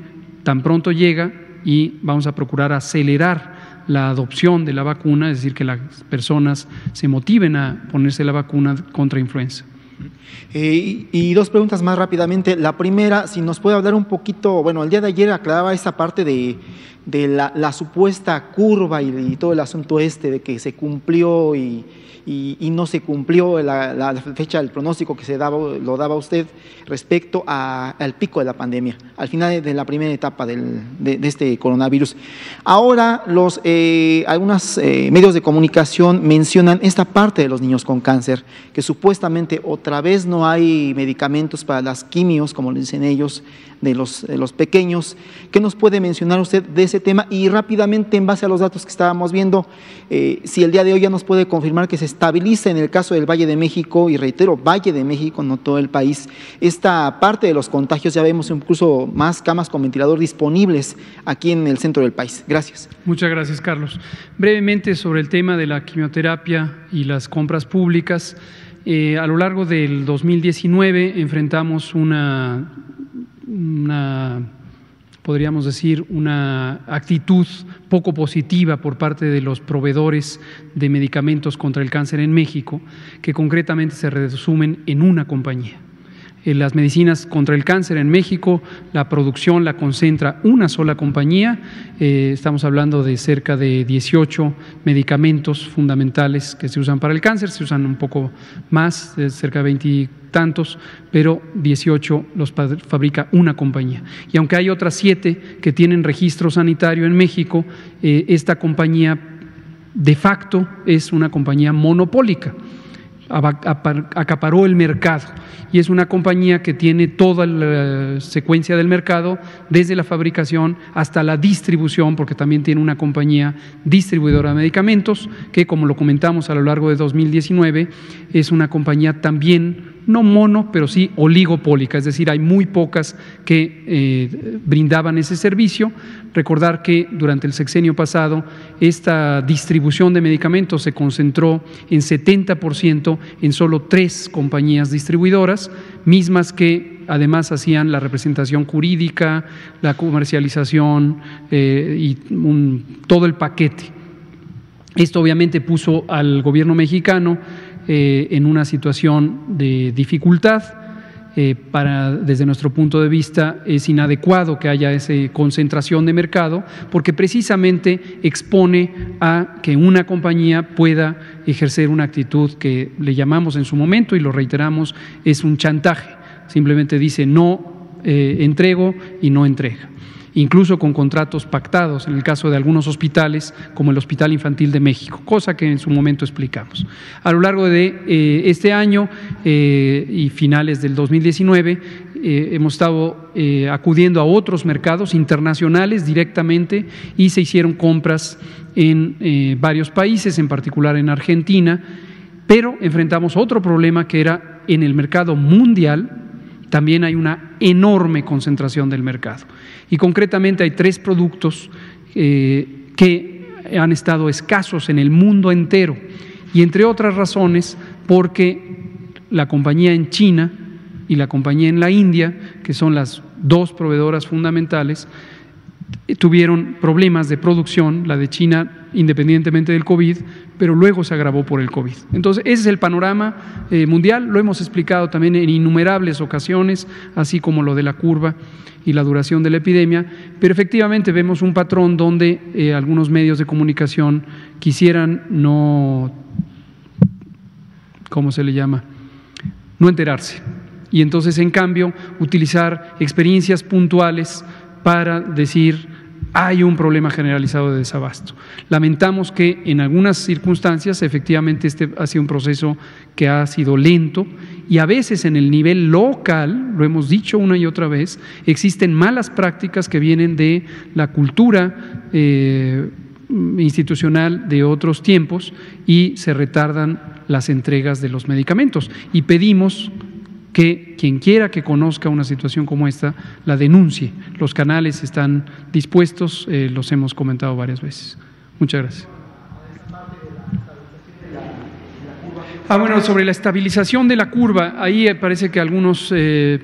tan pronto llega y vamos a procurar acelerar la adopción de la vacuna, es decir, que las personas se motiven a ponerse la vacuna contra influenza. Y dos preguntas más rápidamente. La primera, si nos puede hablar un poquito, bueno, el día de ayer aclaraba esta parte de la supuesta curva y todo el asunto de que se cumplió y no se cumplió la fecha del pronóstico que lo daba usted respecto al pico de la pandemia, al final de la primera etapa de este coronavirus. Ahora algunos medios de comunicación mencionan esta parte de los niños con cáncer, que supuestamente otra vez no hay medicamentos para las quimios, como le dicen ellos, de los pequeños. ¿Qué nos puede mencionar usted de ese ese tema. Y rápidamente, en base a los datos que estábamos viendo, si el día de hoy ya nos puede confirmar que se estabiliza en el caso del Valle de México, y reitero, Valle de México, no todo el país, esta parte de los contagios, ya vemos incluso más camas con ventilador disponibles aquí en el centro del país. Gracias. Muchas gracias, Carlos. Brevemente sobre el tema de la quimioterapia y las compras públicas. A lo largo del 2019 enfrentamos podríamos decir, una actitud poco positiva por parte de los proveedores de medicamentos contra el cáncer en México, que concretamente se resumen en una compañía. Las medicinas contra el cáncer en México, la producción la concentra una sola compañía. Estamos hablando de cerca de 18 medicamentos fundamentales que se usan para el cáncer, se usan un poco más, cerca de 20 y tantos, pero 18 los fabrica una compañía. Y aunque hay otras 7 que tienen registro sanitario en México, esta compañía de facto es una compañía monopólica. Acaparó el mercado y es una compañía que tiene toda la secuencia del mercado, desde la fabricación hasta la distribución, porque también tiene una compañía distribuidora de medicamentos que, como lo comentamos a lo largo de 2019, es una compañía también no mono, pero sí oligopólica, es decir, hay muy pocas que brindaban ese servicio. Recordar que durante el sexenio pasado esta distribución de medicamentos se concentró en 70% en solo 3 compañías distribuidoras, mismas que además hacían la representación jurídica, la comercialización y todo el paquete. Esto obviamente puso al gobierno mexicano en una situación de dificultad. Desde nuestro punto de vista es inadecuado que haya esa concentración de mercado, porque precisamente expone a que una compañía pueda ejercer una actitud que le llamamos en su momento, y lo reiteramos, es un chantaje. Simplemente dice no entrego y no entrega, incluso con contratos pactados en el caso de algunos hospitales, como el Hospital Infantil de México, cosa que en su momento explicamos. A lo largo de este año y finales del 2019, hemos estado acudiendo a otros mercados internacionales directamente y se hicieron compras en varios países, en particular en Argentina, pero enfrentamos otro problema, que era en el mercado mundial. También hay una enorme concentración del mercado y concretamente hay 3 productos que han estado escasos en el mundo entero, y entre otras razones porque la compañía en China y la compañía en la India, que son las 2 proveedoras fundamentales, tuvieron problemas de producción, la de China independientemente del COVID, pero luego se agravó por el COVID. Entonces, ese es el panorama mundial, lo hemos explicado también en innumerables ocasiones, así como lo de la curva y la duración de la epidemia, pero efectivamente vemos un patrón donde algunos medios de comunicación quisieran no, ¿cómo se le llama?, no enterarse, y entonces en cambio utilizar experiencias puntuales para decir hay un problema generalizado de desabasto. Lamentamos que en algunas circunstancias efectivamente este ha sido un proceso que ha sido lento, y a veces en el nivel local, lo hemos dicho una y otra vez, existen malas prácticas que vienen de la cultura institucional de otros tiempos y se retardan las entregas de los medicamentos, y pedimos que quien quiera que conozca una situación como esta la denuncie. Los canales están dispuestos, los hemos comentado varias veces. Muchas gracias. Bueno, sobre la estabilización de la curva, ahí parece que a algunas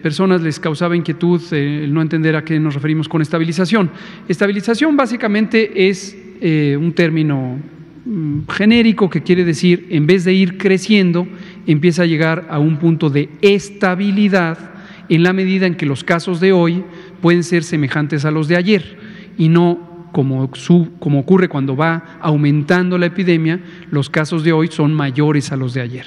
personas les causaba inquietud el no entender a qué nos referimos con estabilización. Estabilización básicamente es un término genérico que quiere decir, en vez de ir creciendo, empieza a llegar a un punto de estabilidad en la medida en que los casos de hoy pueden ser semejantes a los de ayer, y no como ocurre cuando va aumentando la epidemia, los casos de hoy son mayores a los de ayer.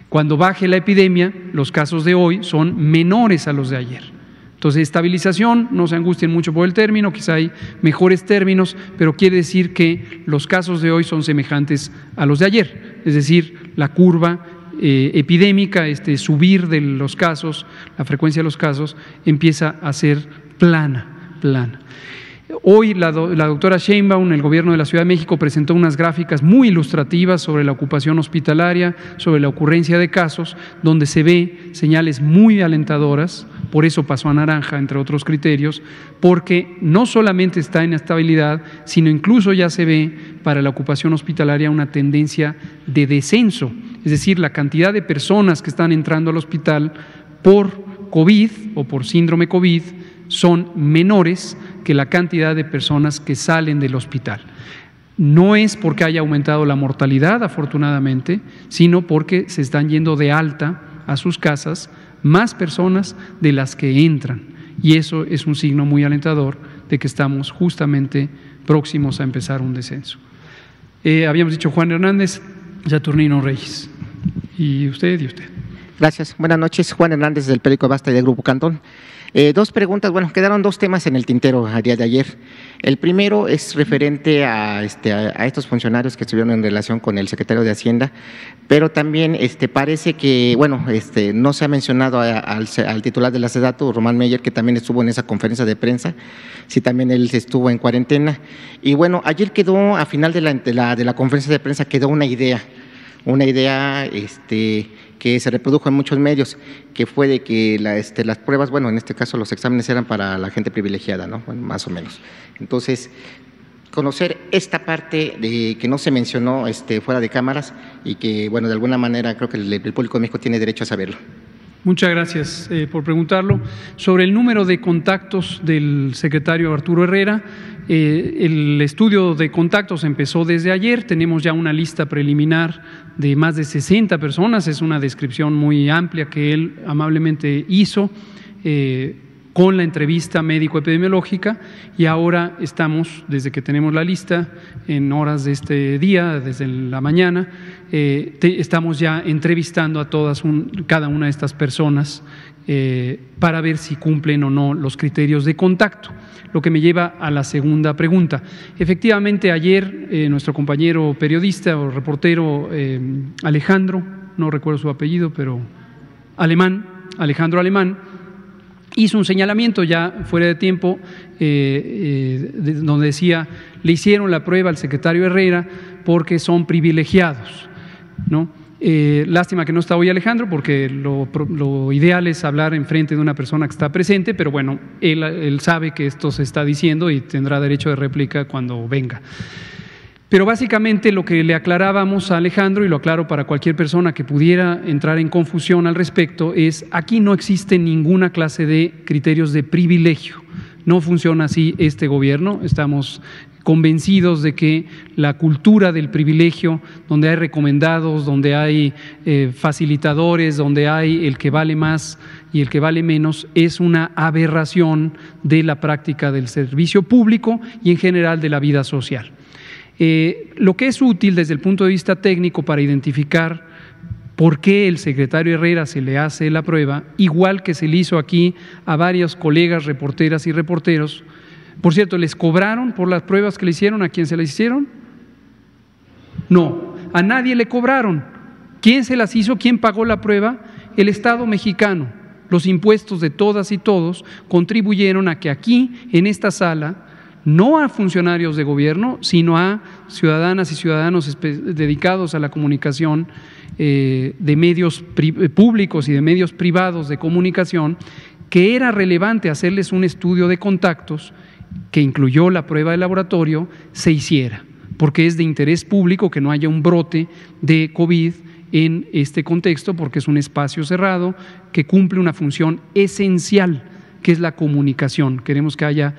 Cuando baje la epidemia, los casos de hoy son menores a los de ayer. Entonces, estabilización, no se angustien mucho por el término, quizá hay mejores términos, pero quiere decir que los casos de hoy son semejantes a los de ayer, es decir, la curva epidémica, subir de los casos, la frecuencia de los casos, empieza a ser plana. Hoy la doctora Sheinbaum, el gobierno de la Ciudad de México, presentó unas gráficas muy ilustrativas sobre la ocupación hospitalaria, sobre la ocurrencia de casos, donde se ve señales muy alentadoras, por eso pasó a naranja, entre otros criterios, porque no solamente está en estabilidad, sino incluso ya se ve para la ocupación hospitalaria una tendencia de descenso, es decir, la cantidad de personas que están entrando al hospital por COVID o por síndrome COVID son menores que la cantidad de personas que salen del hospital. No es porque haya aumentado la mortalidad, afortunadamente, sino porque se están yendo de alta a sus casas más personas de las que entran. Y eso es un signo muy alentador de que estamos justamente próximos a empezar un descenso. Habíamos dicho Juan Hernández, Saturnino Reyes. Y usted. Gracias. Buenas noches. Juan Hernández del periódico Basta y del Grupo Cantón. Dos preguntas. Bueno, quedaron dos temas en el tintero a día de ayer. El primero es referente a estos funcionarios que estuvieron en relación con el secretario de Hacienda, pero también parece que, bueno, no se ha mencionado al titular de la SEDATU, Román Meyer, que también estuvo en esa conferencia de prensa, si también él estuvo en cuarentena. Y bueno, ayer quedó, a final de la conferencia de prensa, quedó una idea que se reprodujo en muchos medios, que fue de que las pruebas, bueno, en este caso los exámenes eran para la gente privilegiada, ¿no? Bueno, más o menos. Entonces, conocer esta parte de que no se mencionó fuera de cámaras y que, bueno, de alguna manera creo que el público de México tiene derecho a saberlo. Muchas gracias por preguntarlo. Sobre el número de contactos del secretario Arturo Herrera, el estudio de contactos empezó desde ayer, tenemos ya una lista preliminar de más de 60 personas, es una descripción muy amplia que él amablemente hizo con la entrevista médico-epidemiológica, y ahora estamos, desde que tenemos la lista, en horas de este día, desde la mañana, estamos ya entrevistando a cada una de estas personas para ver si cumplen o no los criterios de contacto. Lo que me lleva a la segunda pregunta. Efectivamente, ayer nuestro compañero periodista o reportero Alejandro, no recuerdo su apellido, pero Alejandro Alemán, hizo un señalamiento ya fuera de tiempo donde decía, le hicieron la prueba al secretario Herrera porque son privilegiados, ¿no? Lástima que no está hoy Alejandro, porque lo ideal es hablar enfrente de una persona que está presente, pero bueno, él sabe que esto se está diciendo y tendrá derecho de réplica cuando venga. Pero básicamente lo que le aclarábamos a Alejandro, y lo aclaro para cualquier persona que pudiera entrar en confusión al respecto, es aquí no existe ninguna clase de criterios de privilegio. No funciona así este gobierno. Estamos convencidos de que la cultura del privilegio, donde hay recomendados, donde hay facilitadores, donde hay el que vale más y el que vale menos, es una aberración de la práctica del servicio público y en general de la vida social. Lo que es útil desde el punto de vista técnico para identificar por qué el secretario Herrera se le hace la prueba, igual que se le hizo aquí a varios colegas reporteras y reporteros. Por cierto, ¿les cobraron por las pruebas que le hicieron? ¿A quién se las hicieron? No, a nadie le cobraron. ¿Quién se las hizo? ¿Quién pagó la prueba? El Estado mexicano. Los impuestos de todas y todos contribuyeron a que aquí, en esta sala, no a funcionarios de gobierno, sino a ciudadanas y ciudadanos dedicados a la comunicación de medios públicos y de medios privados de comunicación, que era relevante hacerles un estudio de contactos que incluyó la prueba de laboratorio, se hiciera, porque es de interés público que no haya un brote de COVID en este contexto, porque es un espacio cerrado que cumple una función esencial, que es la comunicación. Queremos que haya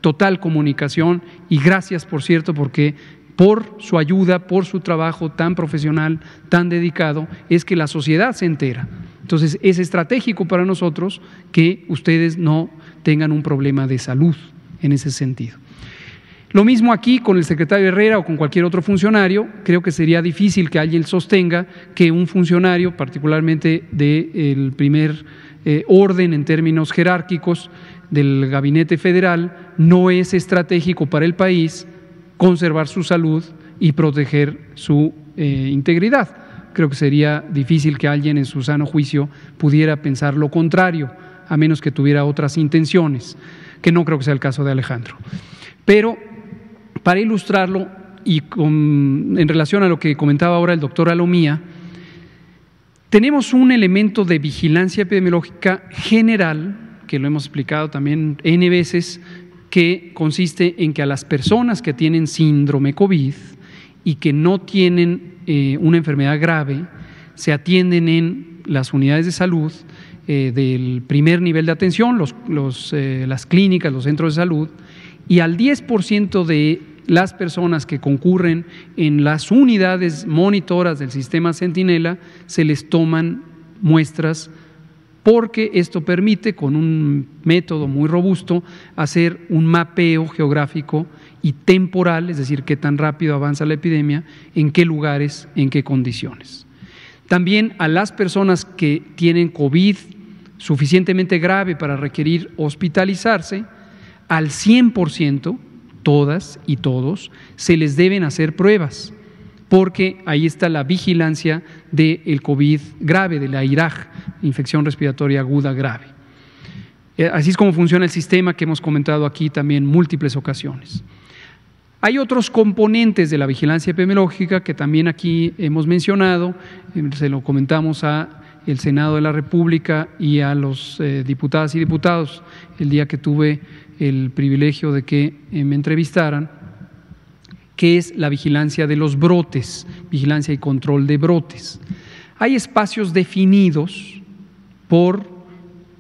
total comunicación, y gracias, por cierto, porque por su ayuda, por su trabajo tan profesional, tan dedicado, es que la sociedad se entera. Entonces, es estratégico para nosotros que ustedes no tengan un problema de salud en ese sentido. Lo mismo aquí con el secretario Herrera o con cualquier otro funcionario. Creo que sería difícil que alguien sostenga que un funcionario, particularmente del primer orden en términos jerárquicos del gabinete federal, no es estratégico para el país conservar su salud y proteger su integridad. Creo que sería difícil que alguien en su sano juicio pudiera pensar lo contrario, a menos que tuviera otras intenciones, que no creo que sea el caso de Alejandro. Pero para ilustrarlo y en relación a lo que comentaba ahora el doctor Alomía, tenemos un elemento de vigilancia epidemiológica general, que lo hemos explicado también N veces, que consiste en que a las personas que tienen síndrome COVID y que no tienen una enfermedad grave, se atienden en las unidades de salud del primer nivel de atención, las clínicas, los centros de salud, y al 10% de las personas que concurren en las unidades monitoras del sistema Centinela se les toman muestras, porque esto permite, con un método muy robusto, hacer un mapeo geográfico y temporal, es decir, qué tan rápido avanza la epidemia, en qué lugares, en qué condiciones. También a las personas que tienen COVID suficientemente grave para requerir hospitalizarse, al 100%, todas y todos, se les deben hacer pruebas, porque ahí está la vigilancia del COVID grave, de la IRAG, infección respiratoria aguda grave. Así es como funciona el sistema que hemos comentado aquí también en múltiples ocasiones. Hay otros componentes de la vigilancia epidemiológica que también aquí hemos mencionado, se lo comentamos al Senado de la República y a los diputadas y diputados el día que tuve el privilegio de que me entrevistaran, que es la vigilancia de los brotes, vigilancia y control de brotes. Hay espacios definidos por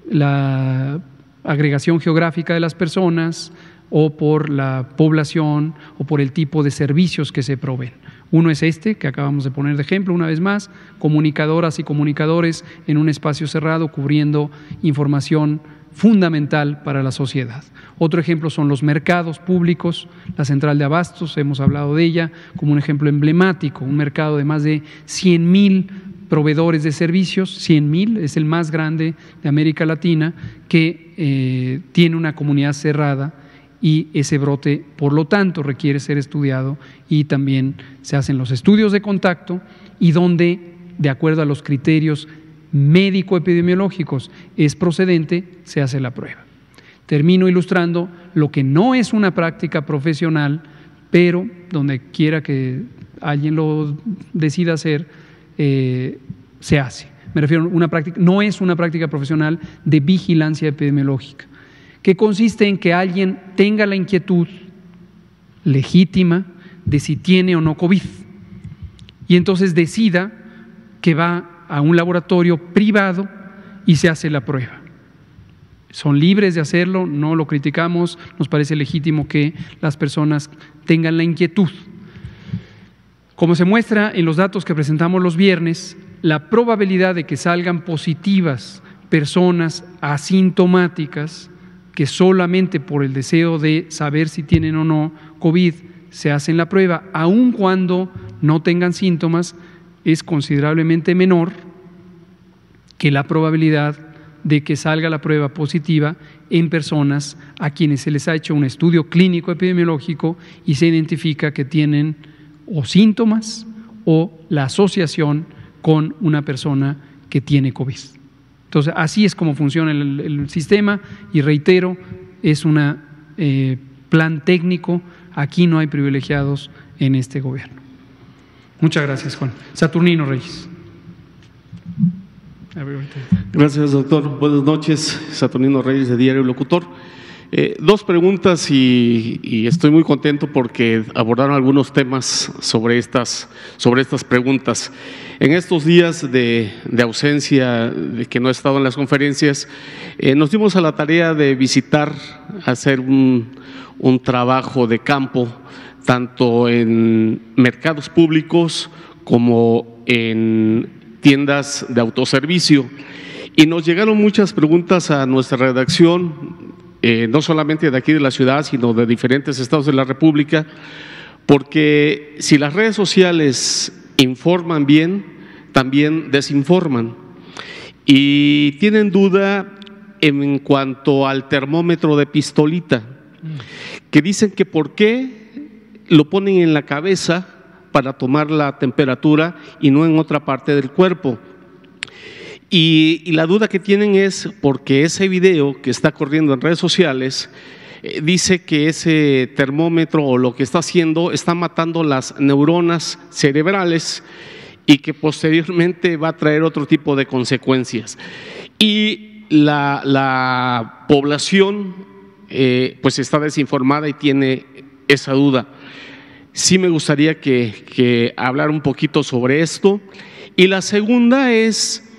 la agregación geográfica de las personas o por la población o por el tipo de servicios que se proveen. Uno es este, que acabamos de poner de ejemplo una vez más, comunicadoras y comunicadores en un espacio cerrado cubriendo información fundamental para la sociedad. Otro ejemplo son los mercados públicos, la central de abastos, hemos hablado de ella como un ejemplo emblemático, un mercado de más de 100,000 proveedores de servicios, 100,000, es el más grande de América Latina, que tiene una comunidad cerrada, y ese brote, por lo tanto, requiere ser estudiado y también se hacen los estudios de contacto y donde, de acuerdo a los criterios médico-epidemiológicos, es procedente, se hace la prueba. Termino ilustrando lo que no es una práctica profesional, pero donde quiera que alguien lo decida hacer, se hace. Me refiero a una práctica, no es una práctica profesional de vigilancia epidemiológica, que consiste en que alguien tenga la inquietud legítima de si tiene o no COVID y entonces decida que va a un laboratorio privado y se hace la prueba. Son libres de hacerlo, no lo criticamos, nos parece legítimo que las personas tengan la inquietud. Como se muestra en los datos que presentamos los viernes, la probabilidad de que salgan positivas personas asintomáticas que solamente por el deseo de saber si tienen o no COVID se hacen la prueba, aun cuando no tengan síntomas, es considerablemente menor que la probabilidad de que salga la prueba positiva en personas a quienes se les ha hecho un estudio clínico epidemiológico y se identifica que tienen o síntomas o la asociación con una persona que tiene COVID. Entonces, así es como funciona el sistema y reitero, es un plan técnico, aquí no hay privilegiados en este gobierno. Muchas gracias, Juan. Saturnino Reyes. Gracias, doctor. Buenas noches, Saturnino Reyes de Diario Locutor. Dos preguntas y estoy muy contento porque abordaron algunos temas sobre estas preguntas. En estos días de ausencia, de que no he estado en las conferencias, nos dimos a la tarea de visitar, hacer un trabajo de campo, tanto en mercados públicos como en tiendas de autoservicio. Y nos llegaron muchas preguntas a nuestra redacción, no solamente de aquí de la ciudad, sino de diferentes estados de la República, porque si las redes sociales informan bien, también desinforman. Y tienen duda en cuanto al termómetro de pistolita, que dicen que por qué lo ponen en la cabeza para tomar la temperatura y no en otra parte del cuerpo. Y la duda que tienen es porque ese video que está corriendo en redes sociales dice que ese termómetro o lo que está haciendo está matando las neuronas cerebrales y que posteriormente va a traer otro tipo de consecuencias. Y la población pues está desinformada y tiene esa duda. Sí me gustaría que hablara un poquito sobre esto. Y la segunda es,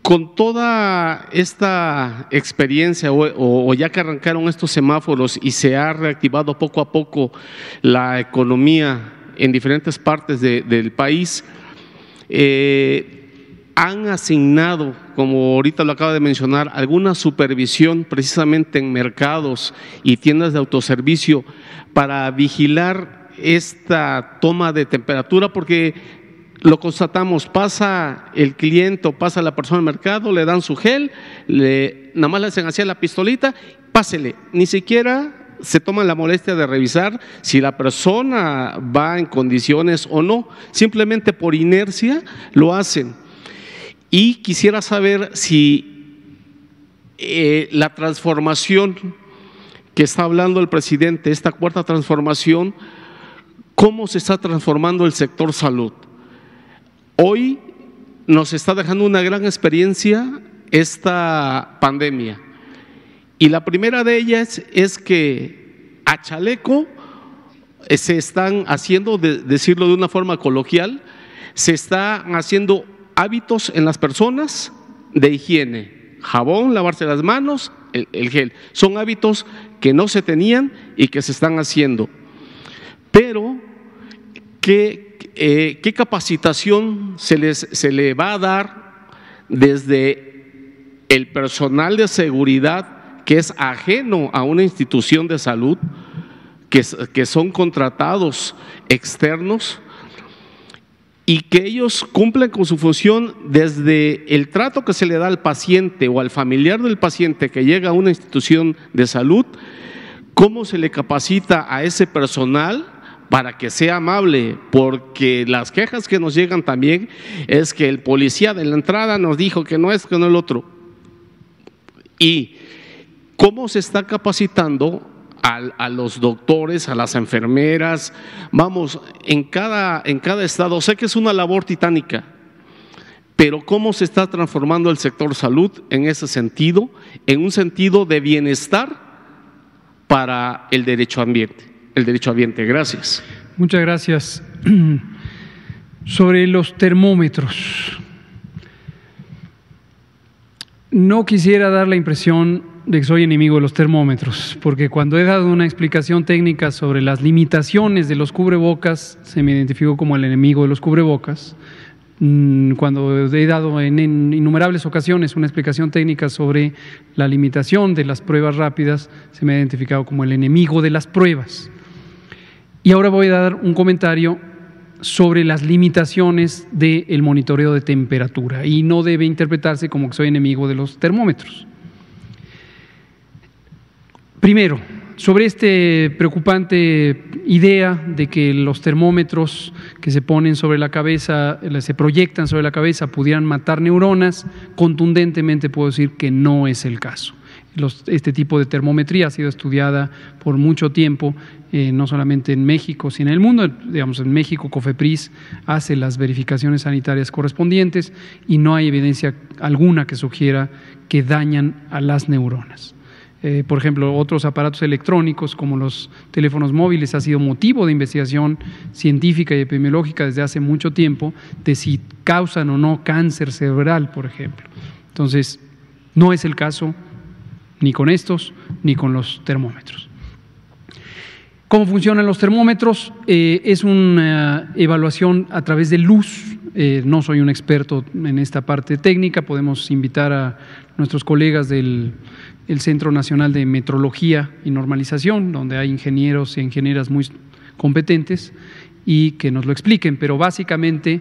con toda esta experiencia o ya que arrancaron estos semáforos y se ha reactivado poco a poco la economía en diferentes partes del país, han asignado, como ahorita lo acaba de mencionar, alguna supervisión precisamente en mercados y tiendas de autoservicio para vigilar esta toma de temperatura, porque lo constatamos, pasa el cliente o pasa la persona al mercado, le dan su gel, nada más le hacen así a la pistolita, pásele, ni siquiera se toman la molestia de revisar si la persona va en condiciones o no, simplemente por inercia lo hacen. Y quisiera saber si la transformación que está hablando el presidente, esta cuarta transformación, ¿cómo se está transformando el sector salud? Hoy nos está dejando una gran experiencia esta pandemia. Y la primera de ellas es que a chaleco se están haciendo, decirlo de una forma coloquial, se están haciendo hábitos en las personas de higiene, jabón, lavarse las manos, el gel. Son hábitos que no se tenían y que se están haciendo. Pero, ¿qué capacitación se le va a dar desde el personal de seguridad que es ajeno a una institución de salud, que son contratados externos, y que ellos cumplen con su función desde el trato que se le da al paciente o al familiar del paciente que llega a una institución de salud? ¿Cómo se le capacita a ese personal para que sea amable? Porque las quejas que nos llegan también es que el policía de la entrada nos dijo que no es, que no el otro. ¿Y cómo se está capacitando a los doctores, a las enfermeras? Vamos, en cada estado, sé que es una labor titánica, pero ¿cómo se está transformando el sector salud en ese sentido, en un sentido de bienestar para el derecho ambiente? Gracias. Muchas gracias. Sobre los termómetros, no quisiera dar la impresión de que soy enemigo de los termómetros, porque cuando he dado una explicación técnica sobre las limitaciones de los cubrebocas, se me identificó como el enemigo de los cubrebocas. Cuando he dado en innumerables ocasiones una explicación técnica sobre la limitación de las pruebas rápidas, se me ha identificado como el enemigo de las pruebas. Y ahora voy a dar un comentario sobre las limitaciones del monitoreo de temperatura, y no debe interpretarse como que soy enemigo de los termómetros. Primero, sobre esta preocupante idea de que los termómetros que se ponen sobre la cabeza, se proyectan sobre la cabeza, pudieran matar neuronas, contundentemente puedo decir que no es el caso. Este tipo de termometría ha sido estudiada por mucho tiempo, no solamente en México, sino en el mundo. Digamos, en México COFEPRIS hace las verificaciones sanitarias correspondientes y no hay evidencia alguna que sugiera que dañan a las neuronas. Por ejemplo, otros aparatos electrónicos como los teléfonos móviles ha sido motivo de investigación científica y epidemiológica desde hace mucho tiempo de si causan o no cáncer cerebral, por ejemplo. Entonces, no es el caso ni con estos ni con los termómetros. ¿Cómo funcionan los termómetros? Es una evaluación a través de luz. No soy un experto en esta parte técnica, podemos invitar a nuestros colegas del Centro Nacional de Metrología y Normalización, donde hay ingenieros y ingenieras muy competentes y que nos lo expliquen, pero básicamente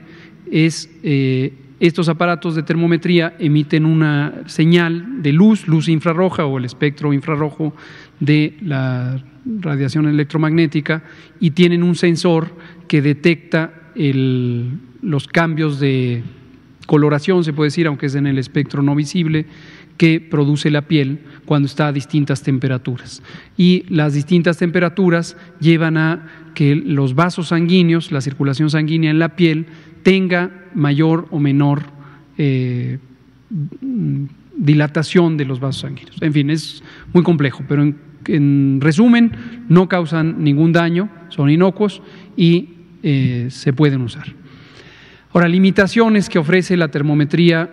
estos aparatos de termometría emiten una señal de luz infrarroja o el espectro infrarrojo de la radiación electromagnética, y tienen un sensor que detecta los cambios de coloración, se puede decir, aunque es en el espectro no visible, que produce la piel cuando está a distintas temperaturas. Y las distintas temperaturas llevan a que los vasos sanguíneos, la circulación sanguínea en la piel, tenga mayor o menor dilatación de los vasos sanguíneos. En fin, es muy complejo, pero en resumen, no causan ningún daño, son inocuos y se pueden usar. Ahora, limitaciones que ofrece la termometría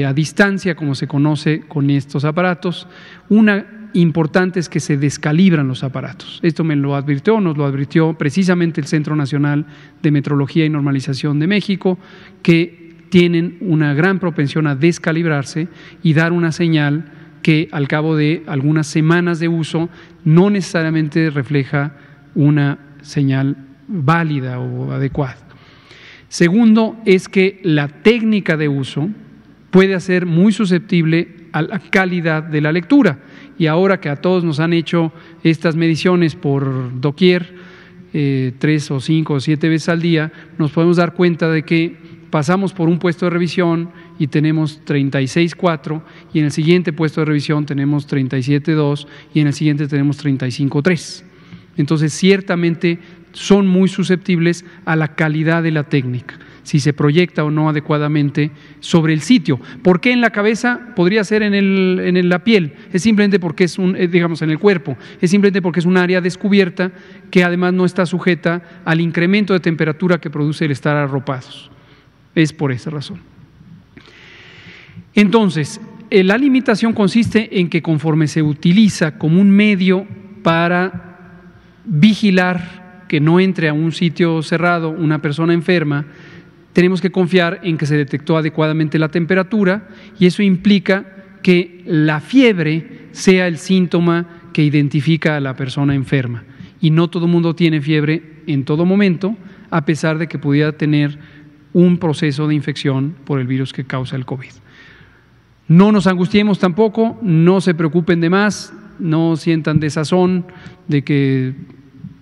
a distancia, como se conoce con estos aparatos. Una importante es que se descalibran los aparatos. Esto nos lo advirtió precisamente el Centro Nacional de Metrología y Normalización de México, que tienen una gran propensión a descalibrarse y dar una señal que al cabo de algunas semanas de uso no necesariamente refleja una señal válida o adecuada. Segundo, es que la técnica de uso puede ser muy susceptible a la calidad de la lectura. Y ahora que a todos nos han hecho estas mediciones por doquier, 3 o 5 o 7 veces al día, nos podemos dar cuenta de que pasamos por un puesto de revisión y tenemos 36.4, y en el siguiente puesto de revisión tenemos 37.2 y en el siguiente tenemos 35.3. Entonces, ciertamente son muy susceptibles a la calidad de la técnica, si se proyecta o no adecuadamente sobre el sitio. ¿Por qué en la cabeza? Podría ser en la piel. Es simplemente porque es digamos, en el cuerpo. Es simplemente porque es un área descubierta que además no está sujeta al incremento de temperatura que produce el estar arropados. Es por esa razón. Entonces, la limitación consiste en que conforme se utiliza como un medio para vigilar que no entre a un sitio cerrado una persona enferma, tenemos que confiar en que se detectó adecuadamente la temperatura, y eso implica que la fiebre sea el síntoma que identifica a la persona enferma. Y no todo el mundo tiene fiebre en todo momento, a pesar de que pudiera tener un proceso de infección por el virus que causa el COVID. No nos angustiemos tampoco, no se preocupen de más, no sientan desazón de que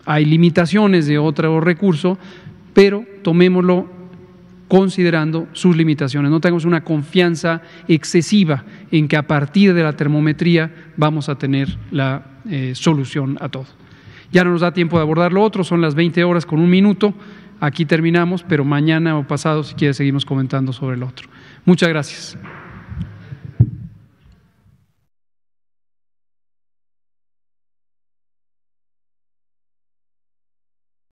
hay limitaciones de otro recurso, pero tomémoslo considerando sus limitaciones. No tengamos una confianza excesiva en que a partir de la termometría vamos a tener la solución a todo. Ya no nos da tiempo de abordar lo otro, son las 20 horas con 1 minuto. Aquí terminamos, pero mañana o pasado, si quiere, seguimos comentando sobre el otro. Muchas gracias.